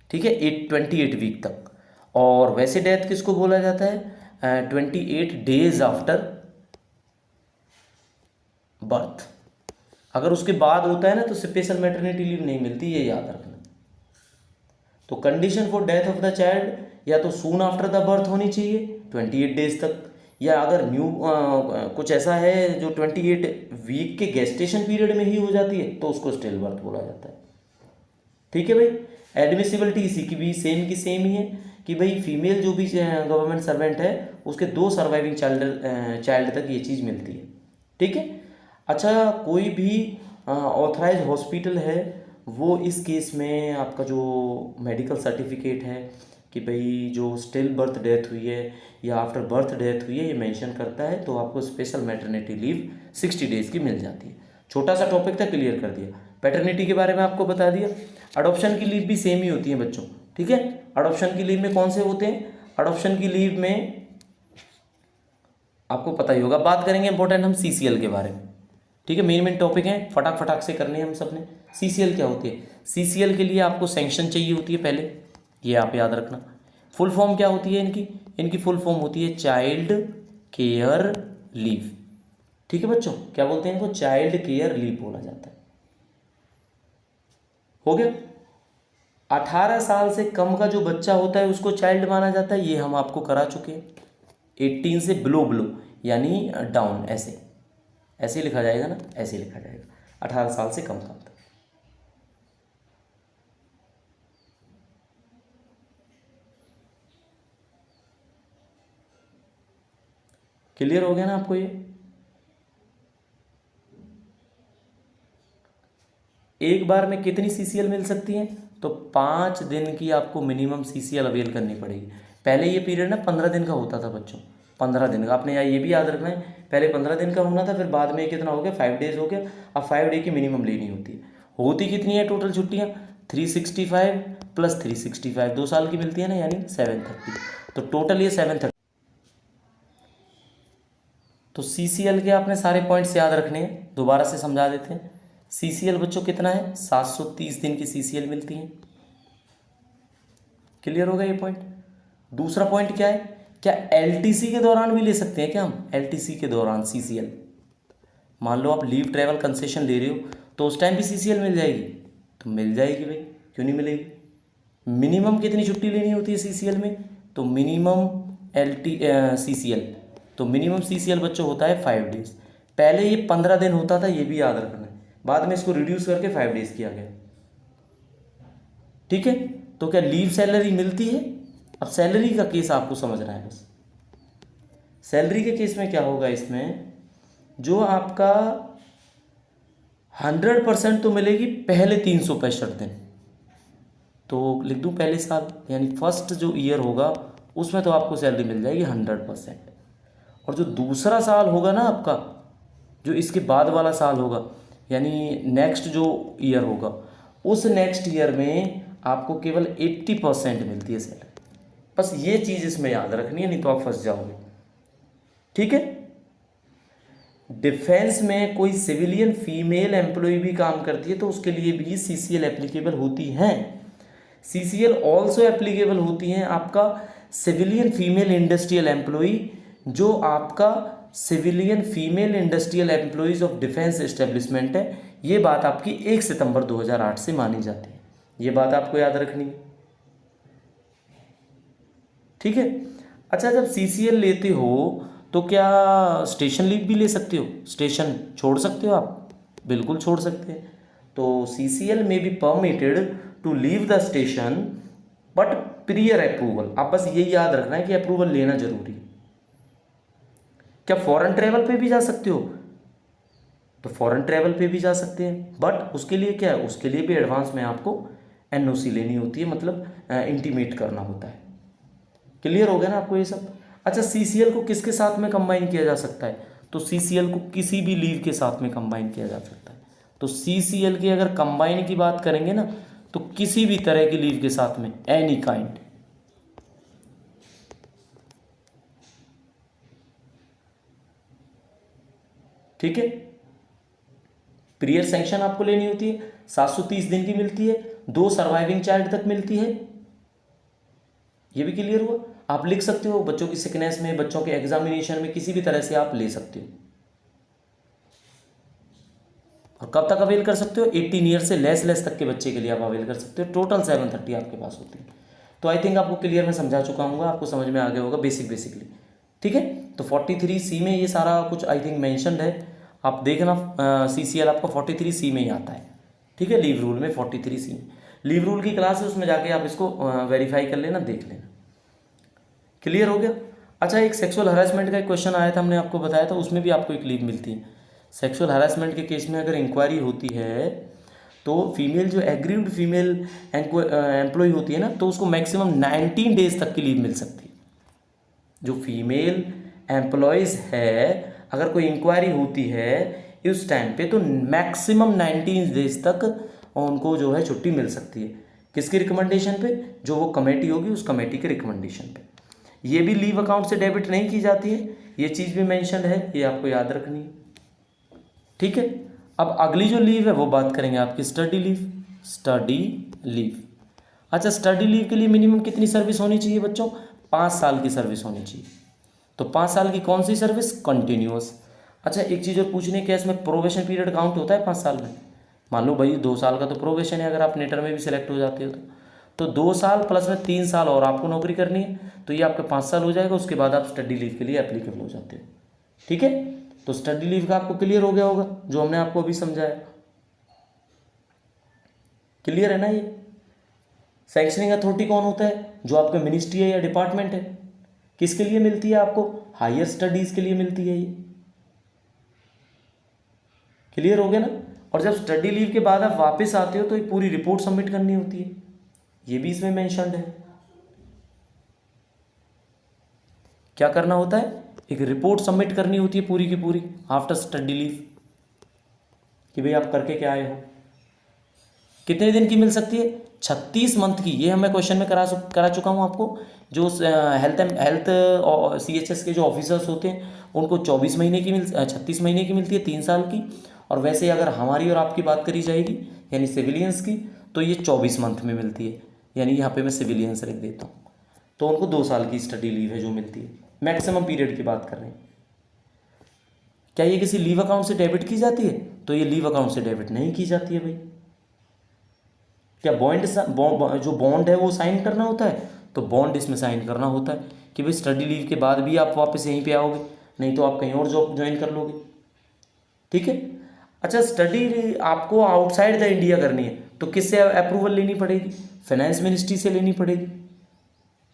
ठीक है, 28 वीक तक। और वैसे डेथ किसको बोला जाता है, 28 डेज आफ्टर बर्थ। अगर उसके बाद होता है ना, तो स्पेशल मैटरनिटी लीव नहीं मिलती, ये याद रखना। तो condition for death of the child या तो सून आफ्टर द बर्थ होनी चाहिए 28 डेज तक, या अगर कुछ ऐसा है जो 28 वीक के गेस्टेशन पीरियड में ही हो जाती है, तो उसको स्टिल बर्थ बोला जाता है, ठीक है भाई। एडमिसिबिलिटी इसी की भी सेम ही है, कि भाई फीमेल जो भी गवर्नमेंट सर्वेंट है, उसके 2 सर्वाइविंग चाइल्ड तक ये चीज़ मिलती है, ठीक है। अच्छा, कोई भी ऑथराइज हॉस्पिटल है, वो इस केस में आपका जो मेडिकल सर्टिफिकेट है कि भाई जो स्टिल बर्थ डेथ हुई है या आफ्टर बर्थ डेथ हुई है, ये मेंशन करता है, तो आपको स्पेशल मैटरनिटी लीव 60 डेज़ की मिल जाती है। छोटा सा टॉपिक था, क्लियर कर दिया। पैटर्निटी के बारे में आपको बता दिया। अडॉप्शन की लीव भी सेम ही होती है बच्चों, ठीक है। अडॉप्शन की लीव में कौन से होते हैं? अडॉप्शन की लीव में आपको पता ही होगा। बात करेंगे इंपॉर्टेंट हम सीसीएल के बारे में, ठीक है। मेन टॉपिक है, फटाक फटाक से करने हैं हम सब ने। सीसीएल क्या होती है? सीसीएल के लिए आपको सैंक्शन चाहिए होती है पहले, ये आप याद रखना। फुल फॉर्म क्या होती है इनकी? इनकी फुल फॉर्म होती है चाइल्ड केयर लीव, ठीक है बच्चों। क्या बोलते हैं इनको? चाइल्ड केयर लीव बोला जाता है। हो गया। 18 साल से कम का जो बच्चा होता है उसको चाइल्ड माना जाता है, ये हम आपको करा चुके हैं। 18 से बिलो यानी डाउन, ऐसे ऐसे लिखा जाएगा ना, ऐसे लिखा जाएगा। 18 साल से कम का। क्लियर हो गया ना आपको? ये एक बार में कितनी सीसीएल मिल सकती है? तो 5 दिन की आपको मिनिमम सीसीएल अवेल करनी पड़ेगी। पहले ये पीरियड ना 15 दिन का होता था बच्चों, 15 दिन का। आपने ये भी याद रखना है, पहले 15 दिन का होना था, फिर बाद में कितना हो गया? 5 डेज हो गया। अब 5 डे की मिनिमम लेनी होती है। होती कितनी है टोटल छुट्टियाँ? 365 प्लस 365, 2 साल की मिलती है ना, यानी 730। तो टोटल ये 730। तो सीसीएल के आपने सारे पॉइंट्स याद रखने हैं, दोबारा से समझा देते हैं। सीसीएल बच्चों कितना है? 730 दिन की सीसीएल मिलती है। क्लियर होगा ये पॉइंट? दूसरा पॉइंट क्या है? क्या एलटीसी के दौरान भी ले सकते हैं क्या हम? एलटीसी के दौरान सीसीएल, मान लो आप लीव ट्रैवल कंसेशन ले रहे हो तो उस टाइम भी सीसीएल मिल जाएगी? तो मिल जाएगी भाई, क्यों नहीं मिलेगी। मिनिमम कितनी छुट्टी लेनी होती है सीसीएल में? तो मिनिमम सीसीएल, तो मिनिमम सीसीएल बच्चों होता है 5 डेज। पहले ये 15 दिन होता था, ये भी याद रखना है। बाद में इसको रिड्यूस करके 5 डेज किया गया, ठीक है। तो क्या लीव सैलरी मिलती है? अब सैलरी का केस आपको समझना है बस। सैलरी के केस में क्या होगा? इसमें जो आपका 100% तो मिलेगी पहले 365 दिन, तो लिख दूं पहले साल, यानी फर्स्ट जो ईयर होगा उसमें तो आपको सैलरी मिल जाएगी 100%। और जो दूसरा साल होगा ना आपका, जो इसके बाद वाला साल होगा, यानी नेक्स्ट जो ईयर होगा, उस नेक्स्ट ईयर में आपको केवल 80% मिलती है सैलरी। बस ये चीज़ इसमें याद रखनी है, नहीं तो आप फंस जाओगे, ठीक है। डिफेंस में कोई सिविलियन फीमेल एम्प्लॉय भी काम करती है तो उसके लिए भी सीसीएल एप्लीकेबल होती हैं। सीसीएल ऑल्सो एप्लीकेबल होती हैं आपका सिविलियन फीमेल इंडस्ट्रियल एम्प्लॉय, जो आपका civilian female industrial employees of defence establishment है। ये बात आपकी 1 सितंबर 2008 से मानी जाती है, ये बात आपको याद रखनी है, ठीक है। अच्छा, जब सीसीएल लेते हो तो क्या स्टेशन लीव भी ले सकते हो? स्टेशन छोड़ सकते हो आप? बिल्कुल छोड़ सकते हैं। तो सीसीएल में be permitted to leave the station but prior approval. आप बस यही याद रखना है कि अप्रूवल लेना जरूरी है। क्या फॉरेन ट्रेवल पे भी जा सकते हो? तो फॉरेन ट्रेवल पे भी जा सकते हैं, बट उसके लिए क्या है? उसके लिए भी एडवांस में आपको एनओसी लेनी होती है, मतलब इंटीमेट करना होता है। क्लियर हो गया ना आपको ये सब? अच्छा, सीसीएल को किसके साथ में कंबाइन किया जा सकता है? तो सीसीएल को किसी भी लीव के साथ में कंबाइन किया जा सकता है। तो सीसीएल की अगर कंबाइन की बात करेंगे ना, तो किसी भी तरह की लीव के साथ में, एनी काइंड, ठीक है। प्रियर सैंक्शन आपको लेनी होती है, 730 दिन की मिलती है, 2 सर्वाइविंग चाइल्ड तक मिलती है। ये भी क्लियर हुआ? आप लिख सकते हो बच्चों की सिकनेस में, बच्चों के एग्जामिनेशन में, किसी भी तरह से आप ले सकते हो। और कब तक अवेल कर सकते हो? 18 ईयर से लेस तक के बच्चे के लिए आप अवेल कर सकते हो। टोटल 730 आपके पास होती है। तो आई थिंक आपको क्लियर में समझा चुका हूँ, आपको समझ में आ गया होगा बेसिकली, ठीक है। तो 43C में ये सारा कुछ आई थिंक मैंशनड है, आप देखना। सीसीएल आपको 43C में ही आता है, ठीक है। लीव रूल में 43C में लीव रूल की क्लास है, उसमें जाके आप इसको वेरीफाई कर लेना, देख लेना। क्लियर हो गया? अच्छा, एक सेक्सुअल हरासमेंट का एक क्वेश्चन आया था, हमने आपको बताया था, उसमें भी आपको एक लीव मिलती है। सेक्सुअल हरासमेंट के केस में अगर इंक्वायरी होती है तो फीमेल जो एग्रीव्ड फीमेल एम्प्लॉय होती है ना, तो उसको मैक्सिमम 19 डेज तक की लीव मिल सकती है। जो फीमेल एम्प्लॉयज़ है, अगर कोई इंक्वायरी होती है उस टाइम पे तो मैक्सिमम 19 डेज तक उनको जो है छुट्टी मिल सकती है। किसकी रिकमेंडेशन पे? जो वो कमेटी होगी उस कमेटी के रिकमेंडेशन पे। ये भी लीव अकाउंट से डेबिट नहीं की जाती है, ये चीज़ भी मेंशन है, ये आपको याद रखनी है। ठीक है, अब अगली जो लीव है वो बात करेंगे आपकी स्टडी लीव। स्टडी लीव, अच्छा स्टडी लीव के लिए मिनिमम कितनी सर्विस होनी चाहिए बच्चों? 5 साल की सर्विस होनी चाहिए। तो 5 साल की कौन सी सर्विस? कंटिन्यूअस। अच्छा एक चीज़ और पूछने के, इसमें प्रोबेशन पीरियड काउंट होता है 5 साल में? मान लो भाई 2 साल का तो प्रोबेशन है, अगर आप नेटर में भी सिलेक्ट हो जाते हो तो 2 साल प्लस में 3 साल और आपको नौकरी करनी है, तो ये आपके 5 साल हो जाएगा। उसके बाद आप स्टडी लीव के लिए एप्लीकेबल हो जाते हो। ठीक है, तो स्टडी लीव का आपको क्लियर हो गया होगा जो हमने आपको अभी समझाया। क्लियर है ना? ये सैंक्शनिंग अथॉरिटी कौन होता है? जो आपका मिनिस्ट्री है या डिपार्टमेंट है। किसके लिए मिलती है आपको? हायर स्टडीज़ के लिए मिलती है ये। क्लियर हो गया ना? और जब स्टडी लीव के बाद आप वापस आते हो तो एक पूरी रिपोर्ट सबमिट करनी होती है, ये भी इसमें मेंशन्ड है। क्या करना होता है? एक रिपोर्ट सबमिट करनी होती है पूरी की पूरी आफ्टर स्टडी लीव, कि भाई आप करके क्या आए हो। कितने दिन की मिल सकती है? 36 मंथ की। ये हमें क्वेश्चन में करा चुका हूँ आपको। जो हेल्थ CHS के जो ऑफिसर्स होते हैं उनको 24 महीने की 36 महीने की मिलती है, 3 साल की। और वैसे अगर हमारी और आपकी बात करी जाएगी यानी सिविलियंस की, तो ये 24 मंथ में मिलती है, यानी यहाँ पे मैं सिविलियंस लिख देता हूँ। तो उनको 2 साल की स्टडी लीव है जो मिलती है, मैक्सिमम पीरियड की बात कर रहे हैं। क्या ये किसी लीव अकाउंट से डेबिट की जाती है? तो ये लीव अकाउंट से डेबिट नहीं की जाती है भाई। क्या जो बॉन्ड है वो साइन करना होता है? तो बॉन्ड इसमें साइन करना होता है कि भाई स्टडी लीव के बाद भी आप वापस यहीं पे आओगे, नहीं तो आप कहीं और जॉब ज्वाइन कर लोगे। ठीक है, अच्छा स्टडी आपको आउटसाइड द इंडिया करनी है तो किससे अप्रूवल लेनी पड़ेगी? फाइनेंस मिनिस्ट्री से लेनी पड़ेगी।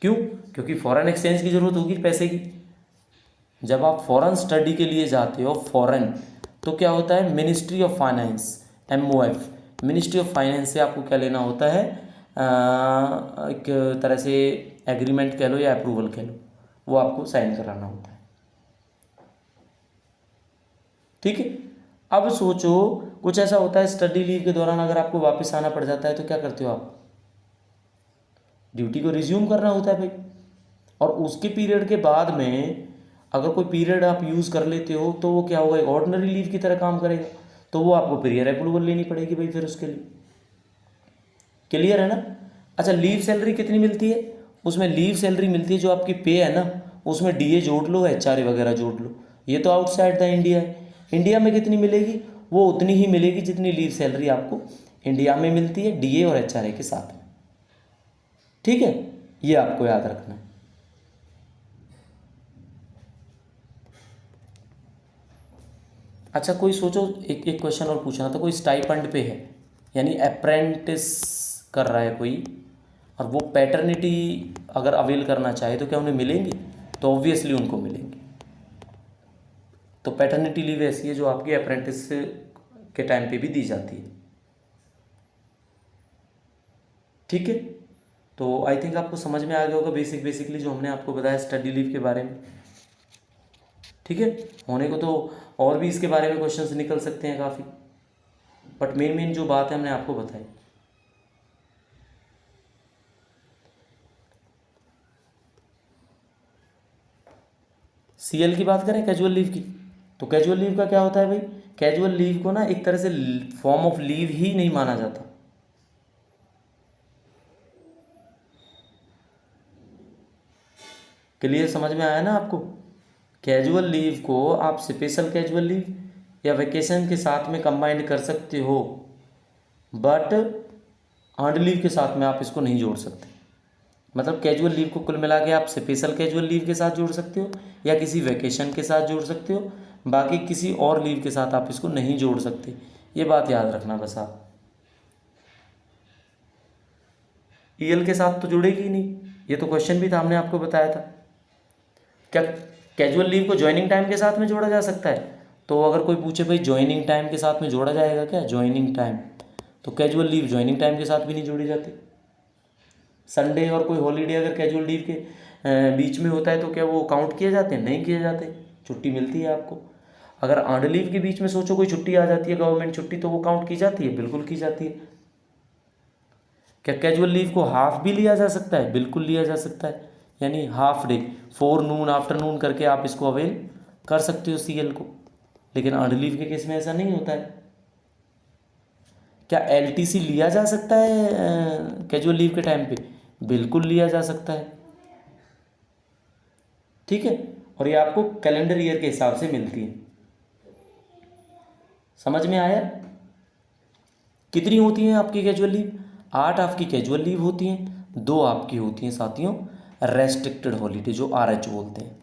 क्यों? क्योंकि फॉरेन एक्सचेंज की ज़रूरत होगी पैसे की। जब आप फॉरेन स्टडी के लिए जाते हो फॉरेन, तो क्या होता है? Ministry of finance, MOF, ministry of finance से आपको क्या लेना होता है? एक तरह से एग्रीमेंट कह लो या अप्रूवल कह लो, वो आपको साइन कराना होता है। ठीक है, अब सोचो कुछ ऐसा होता है स्टडी लीव के दौरान अगर आपको वापस आना पड़ जाता है तो क्या करते हो आप? ड्यूटी को रिज्यूम करना होता है भाई। और उसके पीरियड के बाद में अगर कोई पीरियड आप यूज़ कर लेते हो तो वो क्या होगा? एक ऑर्डिनरी लीव की तरह काम करेगा, तो वो आपको प्रियर अप्रूवल लेनी पड़ेगी भाई फिर उसके लिए। क्लियर है ना? अच्छा लीव सैलरी कितनी मिलती है? उसमें लीव सैलरी मिलती है जो आपकी पे है ना, उसमें DA जोड़ लो, HRA वगैरह जोड़ लो। ये तो आउटसाइड द इंडिया है। इंडिया में कितनी मिलेगी? वो उतनी ही मिलेगी जितनी लीव सैलरी आपको इंडिया में मिलती है DA और HRA के साथ में। ठीक है, ये आपको याद रखना है। अच्छा कोई सोचो, एक क्वेश्चन और पूछना था। कोई स्टाइपेंड पे है यानी अप्रेंटिस कर रहा है कोई, और वो पैटर्निटी अगर अवेल करना चाहे तो क्या उन्हें मिलेंगी? तो ऑब्वियसली उनको मिलेंगी। तो पैटर्निटी लीव ऐसी है जो आपकी अप्रेंटिस के टाइम पे भी दी जाती है। ठीक है, तो आई थिंक आपको समझ में आ गया होगा बेसिकली जो हमने आपको बताया स्टडी लीव के बारे में। ठीक है, होने को तो और भी इसके बारे में क्वेश्चंस निकल सकते हैं काफ़ी, बट मेन जो बात है हमने आपको बताई। CL की बात करें कैजुअल लीव की, तो कैजुअल लीव का क्या होता है भाई? कैजुअल लीव को ना एक तरह से फॉर्म ऑफ लीव ही नहीं माना जाता। क्लियर समझ में आया ना आपको? कैजुअल लीव को आप स्पेशल कैजुअल लीव या वेकेशन के साथ में कंबाइंड कर सकते हो, बट अर्नड लीव के साथ में आप इसको नहीं जोड़ सकते। मतलब कैजुअल लीव को कुल मिला के आप स्पेशल कैजुअल लीव के साथ जोड़ सकते हो या किसी वेकेशन के साथ जोड़ सकते हो, बाकी किसी और लीव के साथ आप इसको नहीं जोड़ सकते। ये बात याद रखना बस आप। EL के साथ तो जुड़ेगी ही नहीं, ये तो क्वेश्चन भी था, हमने आपको बताया था। क्या कैजुअल लीव को ज्वाइनिंग टाइम के साथ में जोड़ा जा सकता है? तो अगर कोई पूछे भाई ज्वाइनिंग टाइम के साथ में जोड़ा जाएगा क्या? ज्वाइनिंग टाइम, तो कैजुअल लीव ज्वाइनिंग टाइम के साथ भी नहीं जोड़ी जाती। संडे और कोई हॉलीडे अगर कैजुअल लीव के बीच में होता है तो क्या वो काउंट किए जाते हैं? नहीं किए जाते, छुट्टी मिलती है आपको। अगर अर्नड लीव के बीच में सोचो कोई छुट्टी आ जाती है, गवर्नमेंट छुट्टी, तो वो काउंट की जाती है? बिल्कुल की जाती है। क्या कैजुअल लीव को हाफ भी लिया जा सकता है? बिल्कुल लिया जा सकता है, यानी हाफ डे, फोरनून आफ्टरनून करके आप इसको अवेल कर सकते हो सीएल को। लेकिन अर्नड लीव के केस में ऐसा नहीं होता है। क्या एलटीसी लिया जा सकता है कैजुअल लीव के टाइम पे? बिल्कुल लिया जा सकता है, ठीक है। और ये आपको कैलेंडर ईयर के हिसाब से मिलती है। समझ में आया? कितनी होती हैं आपकी कैजुअल लीव? 8 आपकी कैजुअल लीव होती हैं, 2 आपकी होती हैं साथियों रेस्ट्रिक्टेड हॉलीडे, जो आरएच बोलते हैं,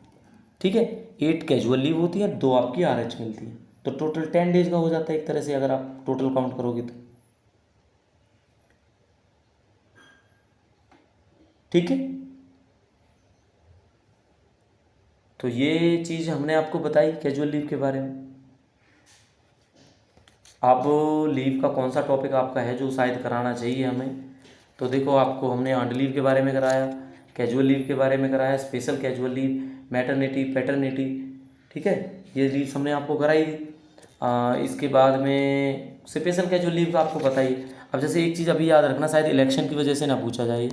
ठीक है। 8 कैजुअल लीव होती है, 2 आपकी आरएच मिलती है, तो टोटल 10 डेज का हो जाता है एक तरह से, अगर आप टोटल काउंट करोगे तो, ठीक है। तो ये चीज़ हमने आपको बताई कैजुअल लीव के बारे में। अब लीव का कौन सा टॉपिक आपका है जो शायद कराना चाहिए हमें? तो देखो, आपको हमने अर्नड लीव के बारे में कराया, कैजुअल लीव के बारे में कराया, special casual leave, maternity, paternity, ठीक है, ये लीव हमने आपको कराई थी। इसके बाद में स्पेशल कैजुअल लीव का आपको पता ही। अब जैसे एक चीज़ अभी याद रखना, शायद इलेक्शन की वजह से ना पूछा जाए,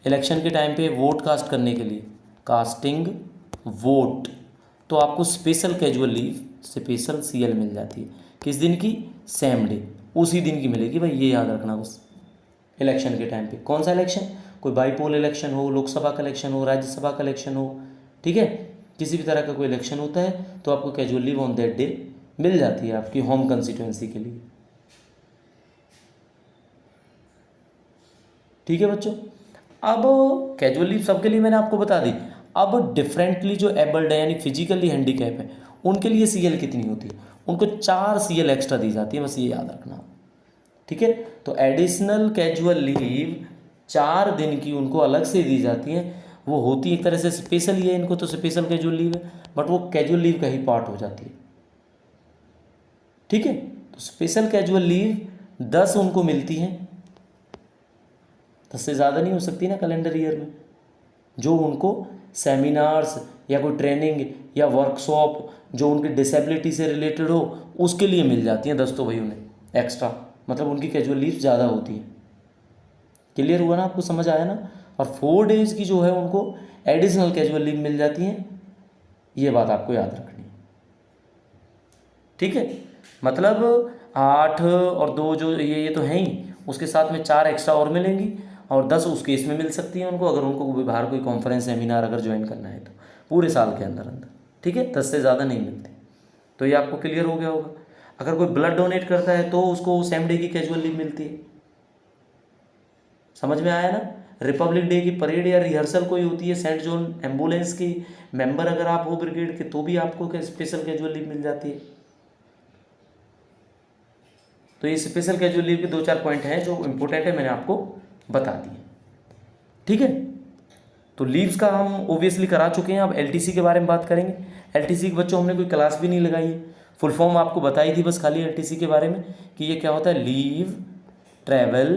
इलेक्शन के टाइम पे वोट कास्ट करने के लिए, कास्टिंग वोट, तो आपको special casual leave, special CL मिल जाती है। किस दिन की? सेम डे, उसी दिन की मिलेगी भाई, ये याद रखना बस। इलेक्शन के टाइम पे कौन सा इलेक्शन, कोई बाईपोल इलेक्शन हो, लोकसभा का इलेक्शन हो, राज्यसभा का इलेक्शन हो, ठीक है, किसी भी तरह का कोई इलेक्शन होता है तो आपको casual leave on that day meal जाती है आपकी होम कंस्टिट्यूएंसी के लिए, ठीक है बच्चों। अब कैजुअल लीव सबके लिए मैंने आपको बता दी। अब डिफरेंटली जो एबल्ड है यानी फिजिकली हैंडीकैप है, उनके लिए सीएल कितनी होती है? उनको 4 सीएल एक्स्ट्रा दी जाती है, बस ये याद रखना, ठीक है। तो एडिशनल कैजुअल लीव 4 दिन की उनको अलग से दी जाती है, वो होती एक तरह से स्पेशल ही है, इनको तो स्पेशल कैजुअल लीव है, बट वो कैजुअल लीव का ही पार्ट हो जाती है, ठीक है। तो स्पेशल कैजुअल लीव 10 उनको मिलती हैं, 10 से ज़्यादा नहीं हो सकती ना कैलेंडर ईयर में, जो उनको सेमिनार्स या कोई ट्रेनिंग या वर्कशॉप जो उनकी डिसेबिलिटी से रिलेटेड हो उसके लिए मिल जाती हैं 10, तो भाई उन्हें एक्स्ट्रा, मतलब उनकी कैजुअल लीव ज़्यादा होती है। क्लियर हुआ ना, आपको समझ आया ना। और 4 डेज की जो है उनको एडिशनल कैजुअल लीव मिल जाती हैं, ये बात आपको याद रखनी है, ठीक है। मतलब 8 और 2 जो ये तो हैं ही, उसके साथ में 4 एक्स्ट्रा और मिलेंगी, और 10 उस केस में मिल सकती हैं उनको, अगर उनको बाहर कोई कॉन्फ्रेंस सेमिनार अगर ज्वाइन करना है तो, पूरे साल के अंदर अंदर, ठीक है। 10 से ज़्यादा नहीं मिलती। तो ये आपको क्लियर हो गया होगा। अगर कोई ब्लड डोनेट करता है तो उसको सेम डे की कैजुअल लीव मिलती है, समझ में आया ना। रिपब्लिक डे की परेड या रिहर्सल कोई होती है, सेंट जॉन एम्बुलेंस की मेंबर अगर आप हो ब्रिगेड के, तो भी आपको स्पेशल कैजुअल लीव मिल जाती है। तो ये स्पेशल कैजुअल लीव के 2-4 पॉइंट हैं जो इंपॉर्टेंट है, मैंने आपको बता दिए, ठीक है। तो लीव्स का हम ओबियसली करा चुके हैं, अब एलटीसी के बारे में बात करेंगे। एलटीसी के बच्चों हमने कोई क्लास भी नहीं लगाई है, फुल फॉर्म आपको बताई थी बस खाली एलटीसी के बारे में कि ये क्या होता है, लीव ट्रैवल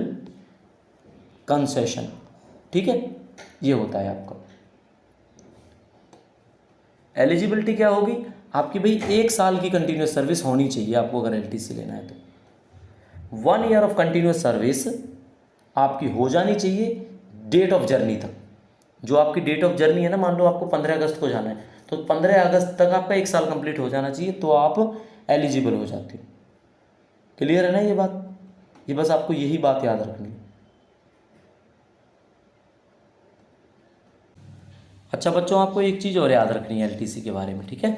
कंसेशन, ठीक है, ये होता है आपका। एलिजिबिलिटी क्या होगी आपकी भाई, 1 साल की कंटिन्यूस सर्विस होनी चाहिए आपको अगर एलटीसी लेना है तो। 1 ईयर ऑफ कंटिन्यूस सर्विस आपकी हो जानी चाहिए डेट ऑफ जर्नी तक। जो आपकी डेट ऑफ जर्नी है ना, मान लो आपको 15 अगस्त को जाना है, तो 15 अगस्त तक आपका 1 साल कंप्लीट हो जाना चाहिए, तो आप एलिजिबल हो जाते हो। क्लियर है ना ये बात? ये बस आपको यही बात याद रखनी है। अच्छा बच्चों, आपको एक चीज़ और याद रखनी है एलटीसी के बारे में, ठीक है।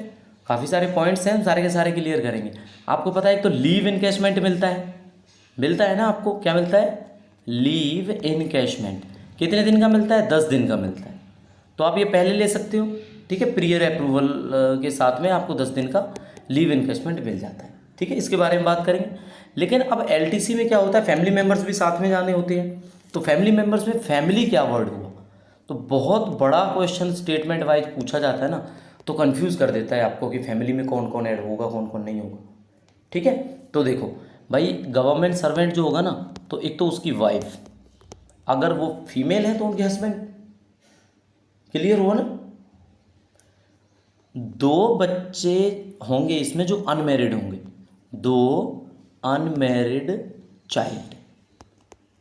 काफ़ी सारे पॉइंट्स हैं, हम सारे के सारे क्लियर करेंगे। आपको पता है एक तो लीव इनकैशमेंट मिलता है ना आपको, क्या मिलता है? Leave encashment. कितने दिन का मिलता है? 10 दिन का मिलता है। तो आप ये पहले ले सकते हो, ठीक है, प्रियर अप्रूवल के साथ में आपको 10 दिन का लीव इनकैशमेंट मिल जाता है, ठीक है। इसके बारे में बात करेंगे। लेकिन अब एलटीसी में क्या होता है, फैमिली मेम्बर्स भी साथ में जाने होते हैं। तो फैमिली मेम्बर्स में फैमिली क्या वर्ड हुआ, तो बहुत बड़ा क्वेश्चन स्टेटमेंट वाइज पूछा जाता है ना, तो कंफ्यूज कर देता है आपको कि फैमिली में कौन कौन ऐड होगा, कौन कौन नहीं होगा, ठीक है। तो देखो भाई, गवर्नमेंट सर्वेंट जो होगा ना, तो एक तो उसकी वाइफ, अगर वो फीमेल है तो उनके हस्बैंड, क्लियर हुआ ना। 2 बच्चे होंगे इसमें जो अनमैरिड होंगे, 2 अनमैरिड चाइल्ड,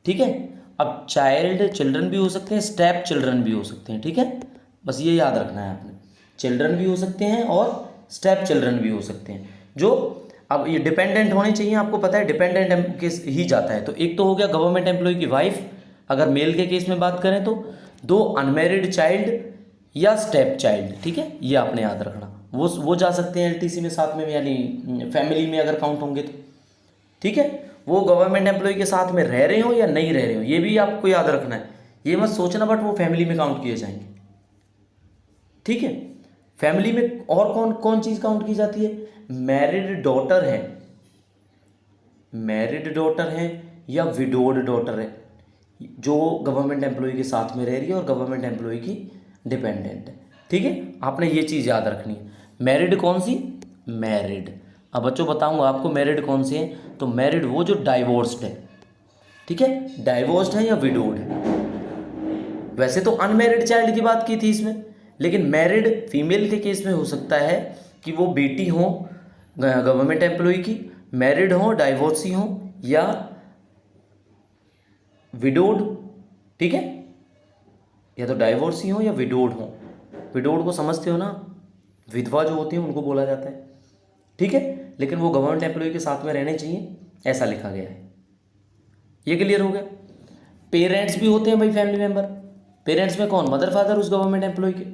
ठीक है। अब चाइल्ड चिल्ड्रन भी हो सकते हैं, स्टेप चिल्ड्रन भी हो सकते हैं, ठीक है। बस ये याद रखना है आपने, चिल्ड्रन भी हो सकते हैं और स्टेप चिल्ड्रन भी हो सकते हैं। जो अब ये डिपेंडेंट होने चाहिए, आपको पता है डिपेंडेंट केस ही जाता है। तो एक तो हो गया गवर्नमेंट एम्प्लॉय की वाइफ, अगर मेल के केस में बात करें तो 2 अनमैरिड चाइल्ड या स्टेप चाइल्ड, ठीक है, ये आपने याद रखना। वो जा सकते हैं एलटीसी में साथ में, यानी फैमिली में अगर काउंट होंगे तो, ठीक है। वो गवर्नमेंट एम्प्लॉय के साथ में रह रहे हो या नहीं रह रहे हो, ये भी आपको याद रखना है। ये मत सोचना बट वो फैमिली में काउंट किए जाएंगे, ठीक है। फैमिली में और कौन कौन चीज़ काउंट की जाती है? मैरिड डॉटर है, मैरिड डॉटर है या विडोड डॉटर है, जो गवर्नमेंट एम्प्लॉय के साथ में रह रही है और गवर्नमेंट एम्प्लॉय की डिपेंडेंट है, ठीक है। आपने ये चीज़ याद रखनी है। मैरिड कौन सी? मैरिड। अब बच्चों बताऊंगा आपको मैरिड कौन सी है। तो मैरिड वो जो डाइवोर्स्ड है, ठीक है, डाइवोर्स्ड है या विडोड है। वैसे तो अनमैरिड चाइल्ड की बात की थी इसमें, लेकिन मैरिड फीमेल के केस में हो सकता है कि वो बेटी हो गवर्नमेंट एम्प्लॉय की, मैरिड हो, डाइवोर्सी हो या विडोड, ठीक है, या तो डाइवोर्सी हो या विडोड हो। विडोड को समझते हो ना, विधवा जो होती है उनको बोला जाता है, ठीक है। लेकिन वो गवर्नमेंट एम्प्लॉय के साथ में रहने चाहिए, ऐसा लिखा गया है। ये क्लियर हो गया। पेरेंट्स भी होते हैं भाई फैमिली मेंबर। पेरेंट्स में कौन? मदर फादर उस गवर्नमेंट एम्प्लॉय के,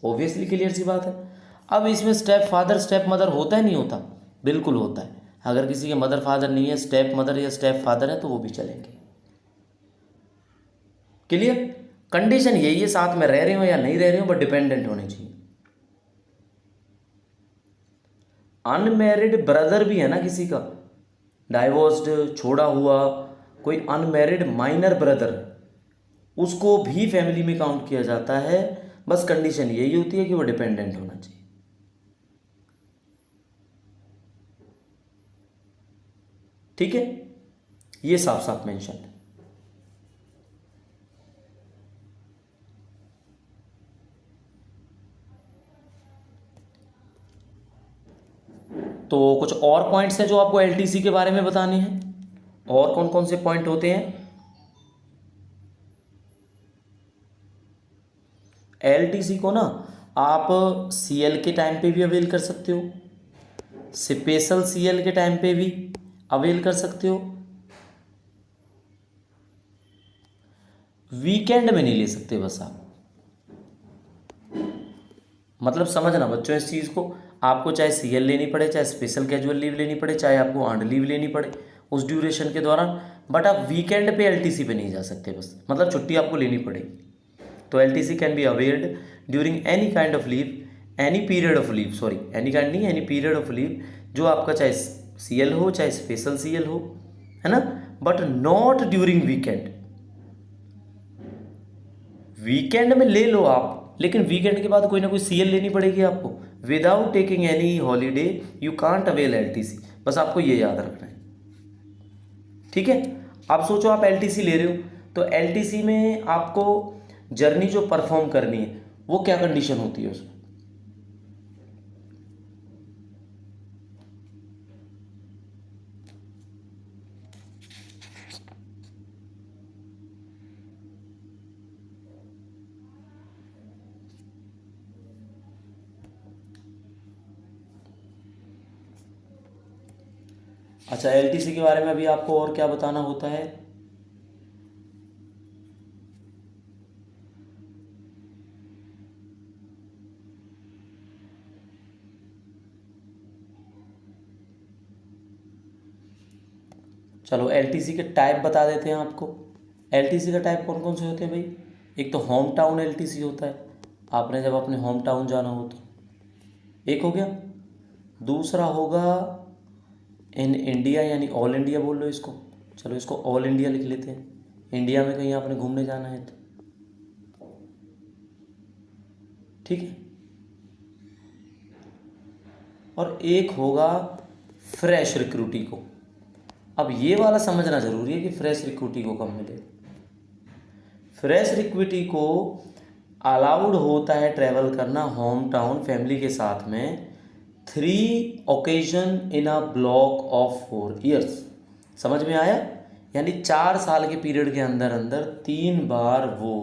ऑब्वियसली क्लियर सी बात है। अब इसमें स्टेप फादर स्टेप मदर होता है नहीं होता? बिल्कुल होता है। अगर किसी के मदर फादर नहीं है, स्टेप मदर या स्टेप फादर है, तो वो भी चलेंगे। क्लियर? कंडीशन यही है, साथ में रह रहे हो या नहीं रह रहे हो, बट डिपेंडेंट होने चाहिए। अनमैरिड ब्रदर भी है ना किसी का, डाइवोर्स्ड, छोड़ा हुआ कोई अनमैरिड माइनर ब्रदर, उसको भी फैमिली में काउंट किया जाता है। बस कंडीशन यही होती है कि वो डिपेंडेंट होना चाहिए, ठीक है। ये साफ साफ मेंशन है। तो कुछ और पॉइंट्स हैं जो आपको एलटीसी के बारे में बताने हैं। और कौन कौन से पॉइंट होते हैं? एलटीसी को ना आप सीएल के टाइम पे भी अवेल कर सकते हो, स्पेशल सीएल के टाइम पे भी अवेल कर सकते हो, वीकेंड में नहीं ले सकते बस आप। मतलब समझना बच्चों इस चीज़ को, आपको चाहे सीएल लेनी पड़े, चाहे स्पेशल कैजुअल लीव लेनी पड़े, चाहे आपको अर्न्ड लीव लेनी पड़े उस ड्यूरेशन के दौरान, बट आप वीकेंड पे एलटीसी पे नहीं जा सकते बस, मतलब छुट्टी आपको लेनी पड़ेगी। तो LTC can be availed during any kind of leave, any period of leave, sorry any kind नहीं, एनी पीरियड ऑफ लीव, जो आपका चाहे सीएल हो चाहे स्पेशल सीएल हो, है ना, but not during weekend. Weekend में ले लो आप, लेकिन वीकेंड के बाद कोई ना कोई सीएल लेनी पड़ेगी आपको। Without taking any holiday you can't avail LTC, बस आपको ये याद रखना है, ठीक है। आप सोचो आप एलटीसी ले रहे हो, तो एलटीसी में आपको जर्नी जो परफॉर्म करनी है वो क्या कंडीशन होती है उसमें? अच्छा, एलटीसी के बारे में अभी आपको और क्या बताना होता है? चलो एलटीसी के टाइप बता देते हैं आपको। एलटीसी का टाइप कौन कौन से होते हैं भाई? एक तो होम टाउन एलटीसी होता है, आपने जब अपने होम टाउन जाना हो तो, एक हो गया। दूसरा होगा इन इंडिया, यानी ऑल इंडिया बोल लो इसको, चलो इसको ऑल इंडिया लिख लेते हैं, इंडिया में कहीं आपने घूमने जाना है तो, ठीक है। और एक होगा फ्रेश रिक्रूटी को। अब ये वाला समझना जरूरी है कि फ्रेश रिक्रूटी को कब मिले। फ्रेश रिक्रूटी को अलाउड होता है ट्रैवल करना होम टाउन फैमिली के साथ में 3 occasion in a block of 4 years. समझ में आया? यानी 4 साल के पीरियड के अंदर अंदर 3 बार वो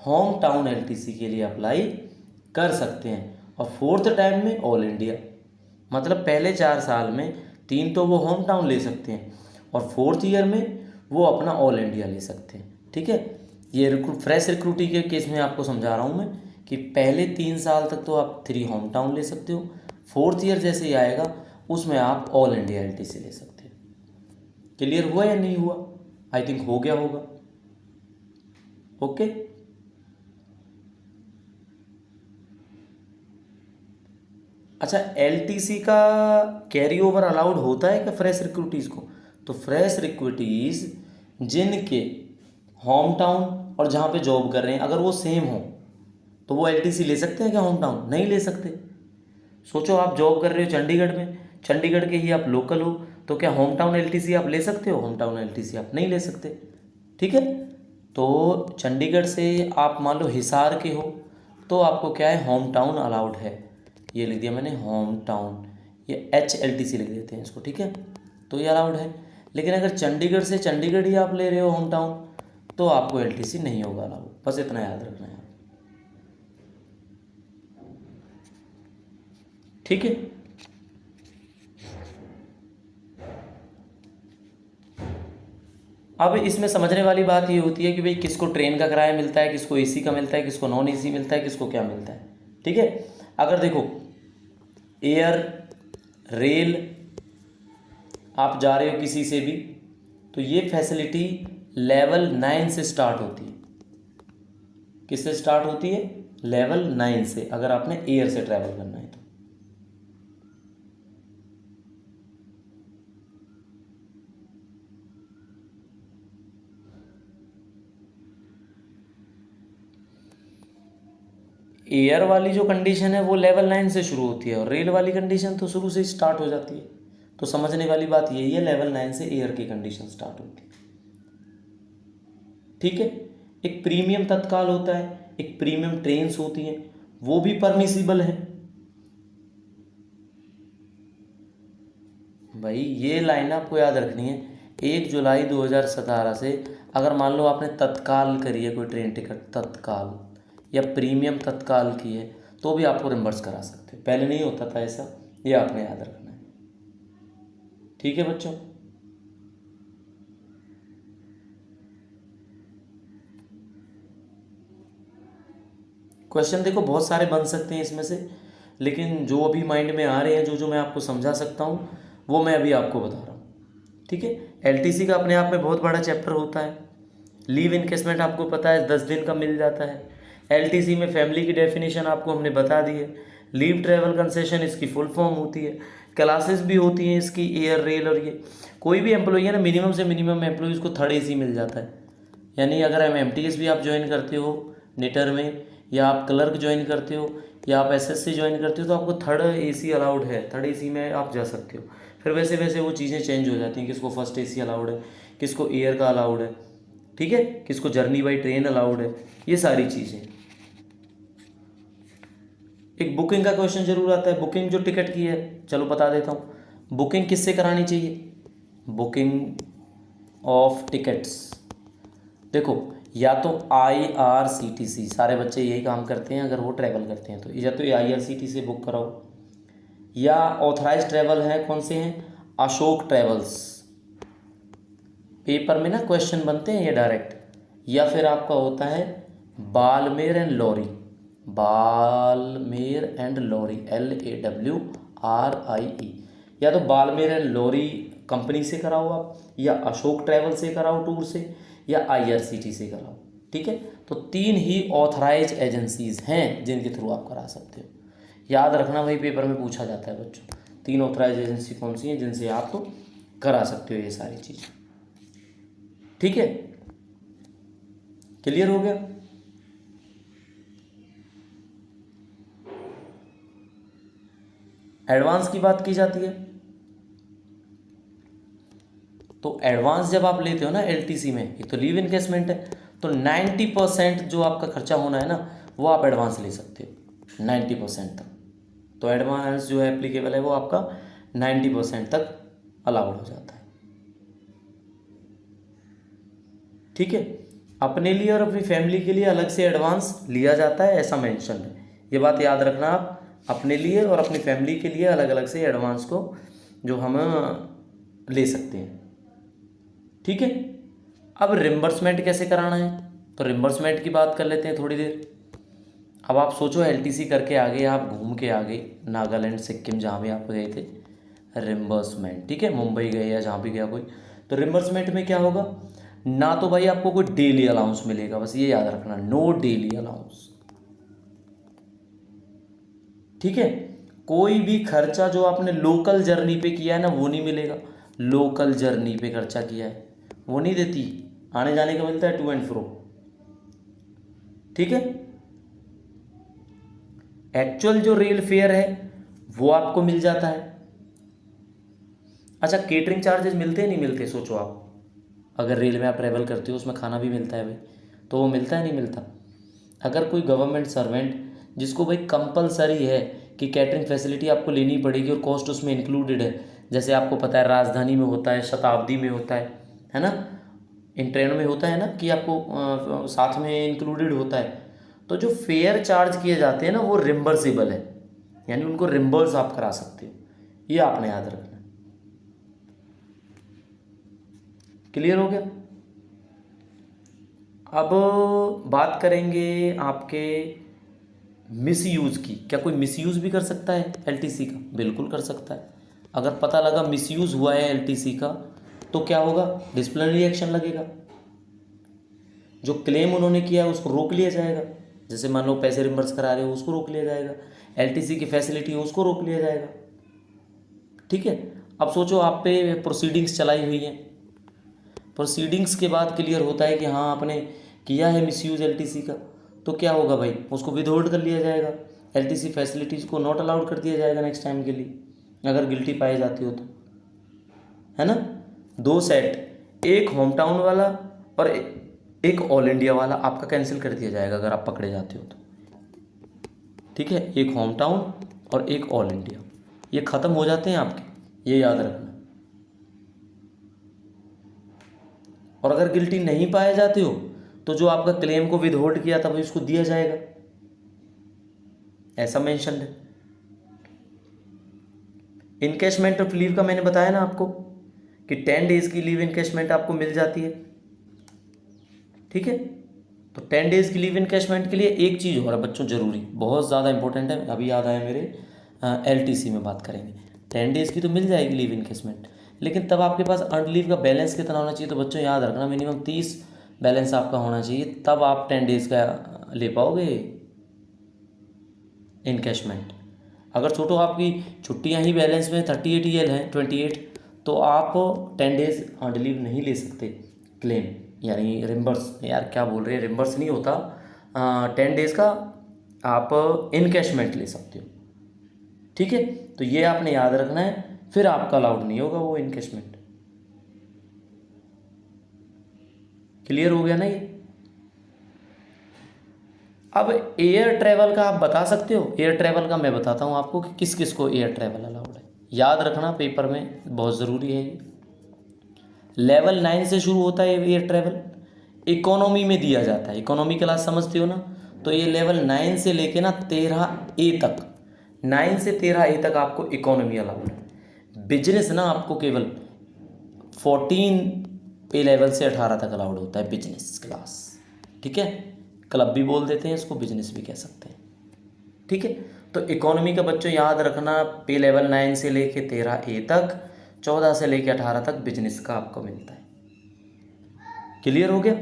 होम टाउन एलटीसी के लिए अप्लाई कर सकते हैं, और 4th टाइम में ऑल इंडिया। मतलब पहले 4 साल में 3 तो वो होम टाउन ले सकते हैं, और 4th ईयर में वो अपना ऑल इंडिया ले सकते हैं। ठीक है, ये फ्रेश रिक्रूटी के केस में आपको समझा रहा हूँ मैं कि पहले 3 साल तक तो आप 3 होम टाउन ले सकते हो, 4th ईयर जैसे ही आएगा उसमें आप ऑल इंडिया एलटीसी ले सकते हैं। क्लियर हुआ या नहीं हुआ? आई थिंक हो गया होगा। ओके, अच्छा, एलटीसी का कैरी ओवर अलाउड होता है क्या फ्रेश रिक्रूटीज़ को? तो फ्रेश रिक्रूटीज़ जिनके होम टाउन और जहाँ पे जॉब कर रहे हैं अगर वो सेम हो तो वो एलटीसी ले सकते हैं क्या होम टाउन? नहीं ले सकते। सोचो आप जॉब कर रहे हो चंडीगढ़ में, चंडीगढ़ के ही आप लोकल हो, तो क्या होम टाउन एलटीसी आप ले सकते हो? होम टाउन एलटीसी आप नहीं ले सकते। ठीक है, तो चंडीगढ़ से आप मान लो हिसार के हो तो आपको क्या है, होम टाउन अलाउड है। ये लिख दिया मैंने होम टाउन, ये HLTC लिख देते हैं इसको। ठीक है, तो ये अलाउड है। लेकिन अगर चंडीगढ़ से चंडीगढ़ ही आप ले रहे हो होम टाउन तो आपको एलटीसी नहीं होगा अलाउड। बस इतना याद रखना है। ठीक है, अब इसमें समझने वाली बात ये होती है कि भाई किसको ट्रेन का किराया मिलता है, किसको एसी का मिलता है, किसको नॉन एसी मिलता है, किसको क्या मिलता है। ठीक है, अगर देखो एयर रेल आप जा रहे हो किसी से भी तो ये फैसिलिटी लेवल 9 से स्टार्ट होती है। किससे स्टार्ट होती है? लेवल 9 से, अगर आपने एयर से ट्रैवल करना है तो। एयर वाली जो कंडीशन है वो लेवल 9 से शुरू होती है, और रेल वाली कंडीशन तो शुरू से स्टार्ट हो जाती है। तो समझने वाली बात यही है, लेवल 9 से एयर की कंडीशन स्टार्ट होती है। ठीक है, एक प्रीमियम तत्काल होता है, एक प्रीमियम ट्रेन्स होती हैं, वो भी परमिसिबल है। भाई ये लाइन आपको याद रखनी है। 1 जुलाई 2017 से अगर मान लो आपने तत्काल करी है कोई ट्रेन टिकट तत्काल या प्रीमियम तत्काल की है तो भी आपको रिम्बर्स करा सकते हो। पहले नहीं होता था ऐसा, ये आपने याद रखना है। ठीक है बच्चों, क्वेश्चन देखो बहुत सारे बन सकते हैं इसमें से, लेकिन जो अभी माइंड में आ रहे हैं, जो जो मैं आपको समझा सकता हूँ वो मैं अभी आपको बता रहा हूँ। ठीक है, एलटीसी का अपने आप में बहुत बड़ा चैप्टर होता है। लीव इनकेसमेंट आपको पता है 10 दिन का मिल जाता है। एलटीसी में फैमिली की डेफिनेशन आपको हमने बता दी है। लीव ट्रैवल कंसेशन इसकी फुल फॉर्म होती है। क्लासेस भी होती हैं इसकी, एयर रेल, और ये कोई भी एम्प्लॉई है ना, मिनिमम से मिनिमम एम्प्लॉइज़ को 3rd AC मिल जाता है। यानी अगर MTS भी आप ज्वाइन करते हो निटर में, या आप क्लर्क ज्वाइन करते हो, या आप SSC ज्वाइन करते हो, तो आपको 3rd AC अलाउड है। 3rd AC में आप जा सकते हो। फिर वैसे वैसे वो चीज़ें चेंज हो जाती हैं, किसको 1st AC अलाउड है, किसको एयर का अलाउड है, ठीक है, किसको जर्नी बाई ट्रेन अलाउड है, ये सारी चीज़ें। एक बुकिंग का क्वेश्चन जरूर आता है। बुकिंग जो टिकट की है, चलो बता देता हूँ। बुकिंग किससे करानी चाहिए? बुकिंग ऑफ टिकट्स देखो, या तो IRCTC, सारे बच्चे यही काम करते हैं अगर वो ट्रैवल करते हैं तो, या तो IRCTC से बुक कराओ, या ऑथराइज ट्रैवल है कौन से हैं, अशोक ट्रैवल्स। पेपर में ना क्वेश्चन बनते हैं ये डायरेक्ट। या फिर आपका होता है Balmer and Lawrie, Balmer and Lawrie, LAWRIE। या तो बालमेर एंड लॉरी कंपनी से कराओ आप, या अशोक ट्रैवल से कराओ टूर से, या IRCTC से कराओ। ठीक है, तो 3 ही ऑथराइज एजेंसीज हैं जिनके थ्रू आप करा सकते हो। याद रखना, वही पेपर में पूछा जाता है बच्चों, 3 ऑथराइज एजेंसी कौन सी हैं जिनसे आप तो करा सकते हो ये सारी चीज़। ठीक है, क्लियर हो गया? एडवांस की बात की जाती है तो एडवांस जब आप लेते हो ना एलटीसी में, एक तो लीव इनकेसमेंट है, तो 90% जो आपका खर्चा होना है ना वो आप एडवांस ले सकते हो 90% तक। तो एडवांस जो है एप्लीकेबल है वो आपका 90% तक अलाउड हो जाता है। ठीक है, अपने लिए और अपनी फैमिली के लिए अलग से एडवांस लिया जाता है, ऐसा मेंशन है। ये बात याद रखना आप, अपने लिए और अपनी फैमिली के लिए अलग अलग से एडवांस को जो हम ले सकते हैं। ठीक है, अब रिम्बर्समेंट कैसे कराना है, तो रिम्बर्समेंट की बात कर लेते हैं थोड़ी देर। अब आप सोचो एलटीसी करके आ गए, आप घूम के आ गए नागालैंड, सिक्किम, जहाँ भी आप गए थे, रिम्बर्समेंट। ठीक है, मुंबई गए या जहाँ भी गया कोई, तो रिम्बर्समेंट में क्या होगा, ना तो भाई आपको कोई डेली अलाउंस मिलेगा, बस ये याद रखना, नो डेली अलाउंस। ठीक है, कोई भी खर्चा जो आपने लोकल जर्नी पे किया है ना वो नहीं मिलेगा। लोकल जर्नी पे खर्चा किया है वो नहीं देती, आने जाने का मिलता है टू एंड फ्रो। ठीक है, एक्चुअल जो रेल फेयर है वो आपको मिल जाता है। अच्छा, केटरिंग चार्जेस मिलते हैं नहीं मिलते, सोचो आप, अगर रेल में आप ट्रैवल करते हो उसमें खाना भी मिलता है भाई, तो वो मिलता है नहीं मिलता। अगर कोई गवर्नमेंट सर्वेंट जिसको भाई कंपलसरी है कि कैटरिंग फैसिलिटी आपको लेनी पड़ेगी और कॉस्ट उसमें इंक्लूडेड है, जैसे आपको पता है राजधानी में होता है, शताब्दी में होता है ना, इन ट्रेनों में होता है ना कि आपको साथ में इंक्लूडेड होता है, तो जो फेयर चार्ज किए जाते हैं ना वो रिम्बर्सेबल है, यानी उनको रिम्बर्स आप करा सकते हो, ये आपने याद रखना। क्लियर हो गया। अब बात करेंगे आपके मिसयूज़ की। क्या कोई मिसयूज़ भी कर सकता है एलटीसी का? बिल्कुल कर सकता है। अगर पता लगा मिसयूज़ हुआ है एलटीसी का तो क्या होगा, डिसिप्लिनरी एक्शन लगेगा। जो क्लेम उन्होंने किया है उसको रोक लिया जाएगा, जैसे मान लो पैसे रिम्बर्स करा रहे हो उसको रोक लिया जाएगा, एलटीसी की फैसिलिटी हो उसको रोक लिया जाएगा। ठीक है, अब सोचो आप पे प्रोसीडिंग्स चलाई हुई हैं, प्रोसीडिंग्स के बाद क्लियर होता है कि हाँ आपने किया है मिसयूज एलटीसी का, तो क्या होगा भाई, उसको विदहोल्ड कर लिया जाएगा, एलटीसी फैसिलिटीज़ को नॉट अलाउड कर दिया जाएगा नेक्स्ट टाइम के लिए, अगर गिल्टी पाए जाती हो तो, है ना। 2 सेट, एक होम टाउन वाला और एक ऑल इंडिया वाला आपका कैंसिल कर दिया जाएगा अगर आप पकड़े जाते हो तो। ठीक है, एक होम टाउन और एक ऑल इंडिया, ये ख़त्म हो जाते हैं आपके, ये याद रखना। और अगर गिल्टी नहीं पाए जाते हो तो जो आपका क्लेम को विदहोल्ड किया था भाई उसको दिया जाएगा, ऐसा मेंशन है। इनकैशमेंट ऑफ लीव का मैंने बताया ना आपको कि 10 डेज की लीव इनकैशमेंट आपको मिल जाती है। ठीक है, तो 10 डेज की लीव इनकैशमेंट के लिए एक चीज़ और है बच्चों, जरूरी, बहुत ज़्यादा इंपॉर्टेंट है, अभी याद आया मेरे, एलटीसी में बात करेंगे। 10 डेज की तो मिल जाएगी लीव इनकैशमेंट, लेकिन तब आपके पास अर्न लीव का बैलेंस कितना होना चाहिए, तो बच्चों याद रखना मिनिमम 30 बैलेंस आपका होना चाहिए, तब आप 10 डेज का ले पाओगे इनकैशमेंट। अगर छोटो आपकी छुट्टियां ही बैलेंस में 38 EL हैं, 28, तो आप 10 डेज अर्न लीव नहीं ले सकते क्लेम, यानी रिम्बर्स, यार क्या बोल रहे हैं, रिम्बर्स नहीं होता, 10 डेज का आप इनकैशमेंट ले सकते हो। ठीक है, तो ये आपने याद रखना है, फिर आपका अलाउड नहीं होगा वो इनकैशमेंट। क्लियर हो गया ना ये। अब एयर ट्रैवल का आप बता सकते हो, एयर ट्रैवल का मैं बताता हूँ आपको कि किस किस को एयर ट्रैवल अलाउड है, याद रखना पेपर में बहुत ज़रूरी है ये। लेवल 9 से शुरू होता है एयर ट्रैवल, इकोनॉमी में दिया जाता है, इकोनॉमी क्लास समझते हो ना, तो ये लेवल 9 से लेके ना 13A तक, 9 से 13A तक आपको इकोनॉमी अलाउड है। बिजनेस ना आपको केवल 14 पे लेवल से 18 तक अलाउड होता है बिजनेस क्लास। ठीक है, क्लब भी बोल देते हैं इसको, बिजनेस भी कह सकते हैं। ठीक है, तो इकोनॉमी का बच्चों याद रखना, पे लेवल 9 से लेके 13A तक, 14 से लेके 18 तक बिजनेस का आपको मिलता है। क्लियर हो गया।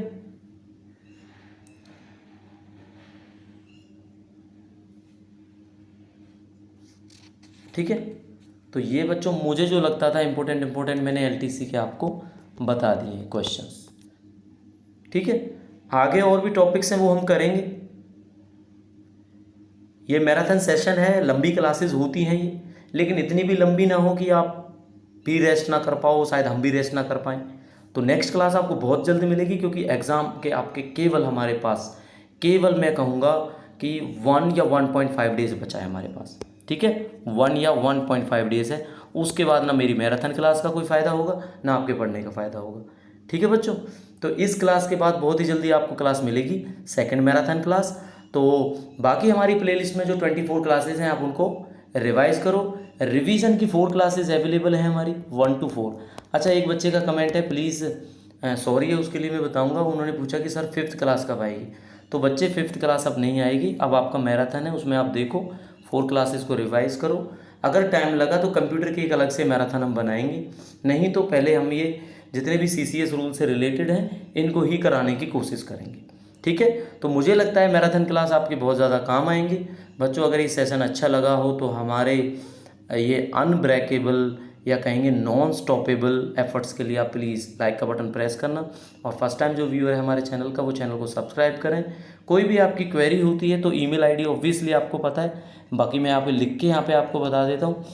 ठीक है, तो ये बच्चों मुझे जो लगता था इंपॉर्टेंट मैंने एलटीसी के आपको बता दिए क्वेश्चंस। ठीक है, आगे और भी टॉपिक्स हैं वो हम करेंगे। ये मैराथन सेशन है, लंबी क्लासेस होती हैं ये, लेकिन इतनी भी लंबी ना हो कि आप भी रेस्ट ना कर पाओ, शायद हम भी रेस्ट ना कर पाएँ। तो नेक्स्ट क्लास आपको बहुत जल्दी मिलेगी, क्योंकि एग्ज़ाम के आपके केवल हमारे पास, केवल मैं कहूँगा कि 1 या 1.5 डेज़ बचा है हमारे पास, ठीक है, 1 या 1.5 डेज़ है। उसके बाद ना मेरी मैराथन क्लास का कोई फ़ायदा होगा ना आपके पढ़ने का फ़ायदा होगा, ठीक है बच्चों। तो इस क्लास के बाद बहुत ही जल्दी आपको क्लास मिलेगी, सेकंड मैराथन क्लास। तो बाकी हमारी प्लेलिस्ट में जो 24 क्लासेस हैं आप उनको रिवाइज़ करो। रिवीजन की 4 क्लासेस अवेलेबल हैं हमारी 1 to 4। अच्छा, एक बच्चे का कमेंट है, प्लीज़ सॉरी है उसके लिए मैं बताऊंगा, उन्होंने पूछा कि सर 5th क्लास कब आएगी। तो बच्चे 5th क्लास अब नहीं आएगी, अब आपका मैराथन है, उसमें आप देखो 4 क्लासेस को रिवाइज़ करो। अगर टाइम लगा तो कंप्यूटर की एक अलग से मैराथन हम बनाएंगे, नहीं तो पहले हम ये जितने भी CCS रूल से रिलेटेड हैं इनको ही कराने की कोशिश करेंगे, ठीक है। तो मुझे लगता है मैराथन क्लास आपके बहुत ज़्यादा काम आएंगी बच्चों। अगर ये सेशन अच्छा लगा हो तो हमारे ये अनब्रेकेबल या कहेंगे नॉन स्टॉपेबल एफर्ट्स के लिए आप प्लीज़ लाइक का बटन प्रेस करना, और फर्स्ट टाइम जो व्यूअर है हमारे चैनल का वो चैनल को सब्सक्राइब करें। कोई भी आपकी क्वेरी होती है तो ईमेल आईडी ऑब्वियसली आपको पता है, बाकी मैं यहाँ पे लिख के यहाँ पे आपको बता देता हूँ,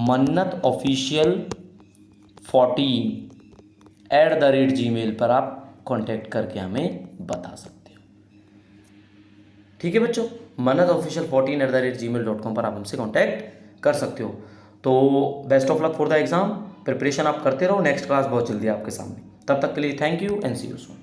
mannatofficial14@gmail पर आप कॉन्टैक्ट करके हमें बता सकते हो, ठीक है बच्चों। mannatofficial14@gmail.com पर आप हमसे कॉन्टैक्ट कर सकते हो। तो best of luck for the exam, preparation आप करते रहो, नेक्स्ट क्लास बहुत जल्दी आपके सामने। तब तक के लिए thank you and see you soon.